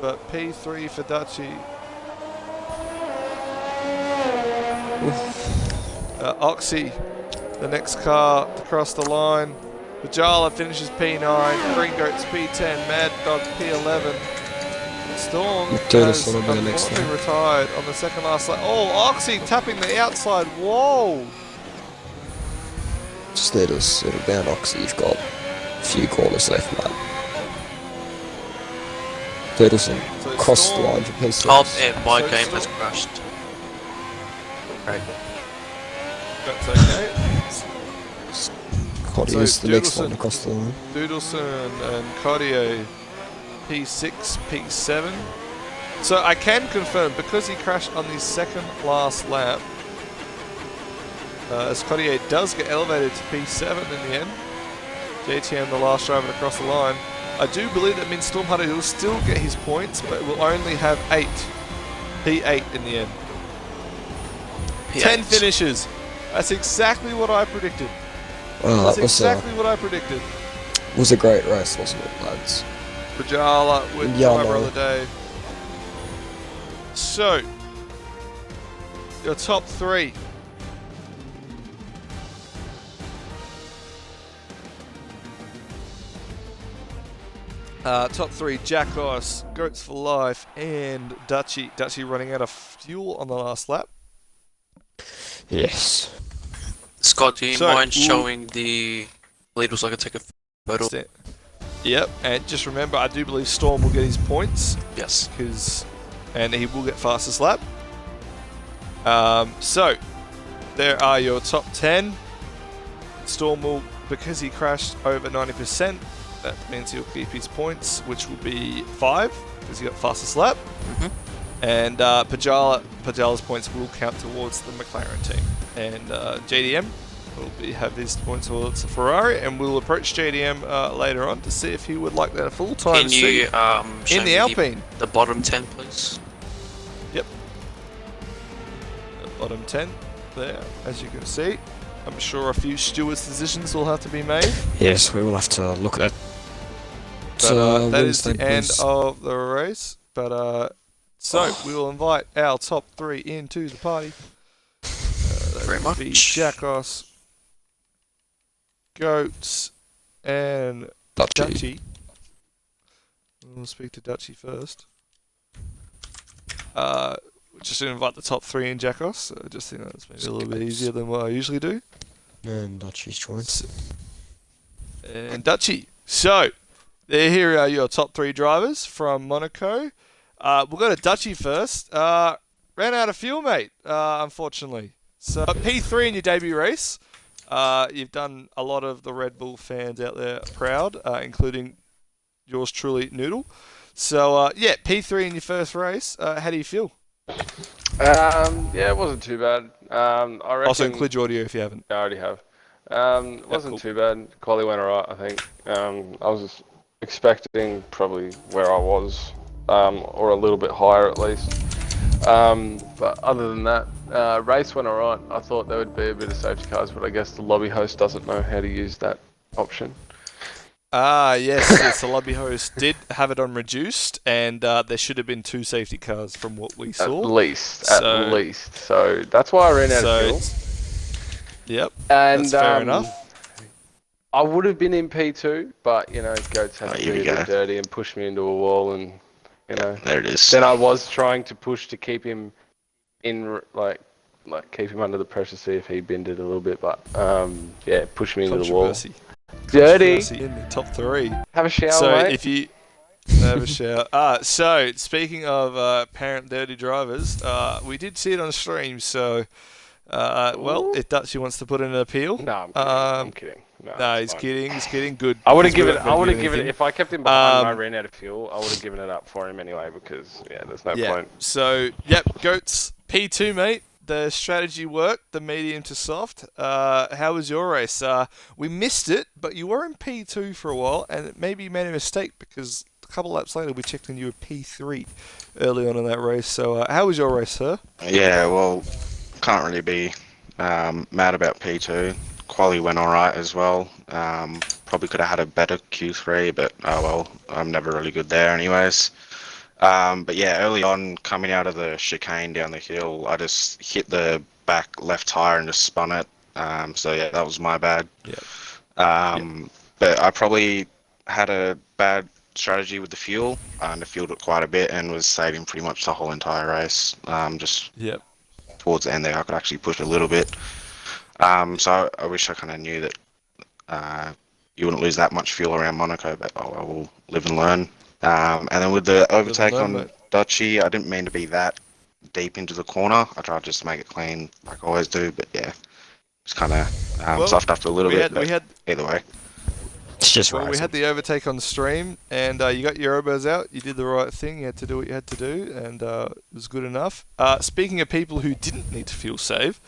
But P3 for Dutchy. Oxy, the next car to cross the line. Bajala finishes P9. Green Goats P10. Mad Dog P11. Storm has unfortunately retired on the second last lap. Oh, Oxy tapping the outside wall. Just need to settle down, Oxy. You've got a few corners left, mate. Peterson crossed the line for P6. Oh, and my game has crashed. Right. That's okay. Cotty is the next one across the line. Doodleson and Cottier P6, P7. So I can confirm, because he crashed on the second last lap, as Cottier does get elevated to P7 in the end, JTM the last driver to cross the line, I do believe that means Storm Hunter will still get his points, but will only have 8. P8 in the end. P8. 10 finishes. That's exactly what I predicted. Well, That's that was exactly what I predicted. was a great race, wasn't it, lads? Pajala with driver of the day. So, your top 3. Top 3, Jackos, Goats for Life, and Dutchy. Dutchy running out of fuel on the last lap. Yes. Scott, do you mind showing the lead so I can take a photo? Yep, and just remember, I do believe Storm will get his points. Yes. And he will get fastest lap. So, there are your top 10. Storm will, because he crashed over 90%, that means he'll keep his points, which will be 5, because he got fastest lap. And Pajala's points will count towards the McLaren team. And JDM will have his points towards the Ferrari, and we'll approach JDM later on to see if he would like that full-time seat in the Alpine. The bottom 10, please. Yep. The bottom 10 there, as you can see. I'm sure a few stewards' decisions will have to be made. Yes, we will have to look at that. But that is the end of the race. But so we will invite our top 3 into the party. Very much. Jackos, Goats, and Dutchy. We'll speak to Dutchy first. Just to invite the top 3 in Jackos. I just think that's maybe a little bit easier than what I usually do. And Dutchy's joints. And Dutchy. So, here are your top 3 drivers from Monaco. We'll go to Dutchy first. Ran out of fuel, mate, unfortunately. So, P3 in your debut race. You've done a lot of the Red Bull fans out there proud, including yours truly, Noodle. So, yeah, P3 in your first race. How do you feel? Yeah, it wasn't too bad. I reckon, also include your audio if you haven't. I already have. It wasn't too bad. Quali went alright, I think. I was expecting probably where I was, or a little bit higher at least. But other than that, race went alright. I thought there would be a bit of safety cars, but I guess the lobby host doesn't know how to use that option. Yes, the lobby host did have it on reduced, and there should have been 2 safety cars from what we saw. At least. So that's why I ran out of fuel. Yep, and that's fair enough. I would have been in P2, but, Goats had to be a bit dirty and push me into a wall, and, There it is. Then I was trying to push to keep him in, keep him under the pressure, see if he binned it a little bit, but, yeah, push me into the wall. Dirty. In the top 3. Have a shower, so mate. if you have a shower. So speaking of apparent dirty drivers, we did see it on stream. So, well, if Dutchy wants to put in an appeal, No, I'm kidding. No, he's kidding. He's kidding. Good. I would have given it. If I kept him behind and I ran out of fuel, I would have given it up for him anyway because there's no point. So Goats P2, mate. The strategy worked, the medium to soft. How was your race? We missed it, but you were in P2 for a while, and maybe you made a mistake because a couple laps later we checked and you were P3 early on in that race. So how was your race, sir? Yeah, well, can't really be mad about P2. Quali went alright as well. Probably could have had a better Q3, but oh well, I'm never really good there anyways. But yeah, early on, coming out of the chicane down the hill, I just hit the back left tire and just spun it. So yeah, that was my bad. But I probably had a bad strategy with the fuel. I underfueled it quite a bit and was saving pretty much the whole entire race. Just towards the end there, I could actually push a little bit. So I wish I kind of knew that you wouldn't lose that much fuel around Monaco, but oh, I will live and learn. And then with the overtake on Dutchy, I didn't mean to be that deep into the corner. I tried just to make it clean like I always do, but yeah, just kind of soft after a little bit. Either way. It's just we had the overtake on the stream, and you got your elbows out. You did the right thing. You had to do what you had to do, and it was good enough. Speaking of people who didn't need to fuel save,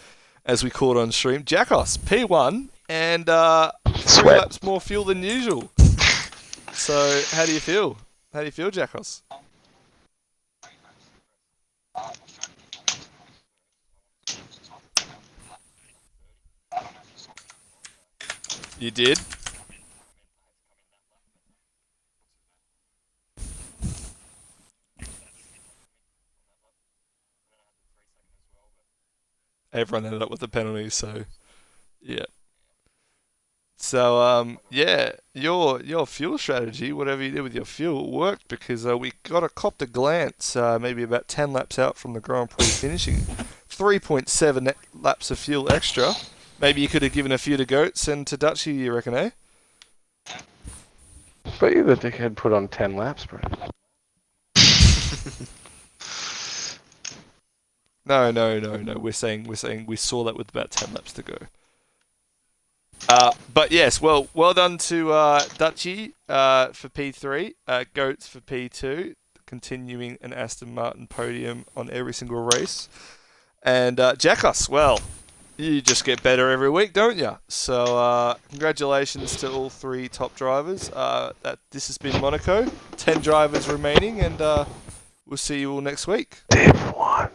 as we called on stream, Jackos, P1, and 3 laps more fuel than usual. So, how do you feel? How do you feel, Jackos? You did? Everyone ended up with the penalty, so yeah. So yeah, your fuel strategy, whatever you did with your fuel, worked because we got a copped a glance, maybe about 10 laps out from the Grand Prix finishing, 3.7 laps of fuel extra. Maybe you could have given a few to Goats and to Dutchy, you reckon, eh? But you the dickhead put on 10 laps, bro. No. We're saying we saw that with about 10 laps to go. But yes, well done to Dutchy for P3, Goats for P2, continuing an Aston Martin podium on every single race, and Jackos, well, you just get better every week, don't you? So congratulations to all 3 top drivers. This has been Monaco. 10 drivers remaining, and we'll see you all next week. Div 1.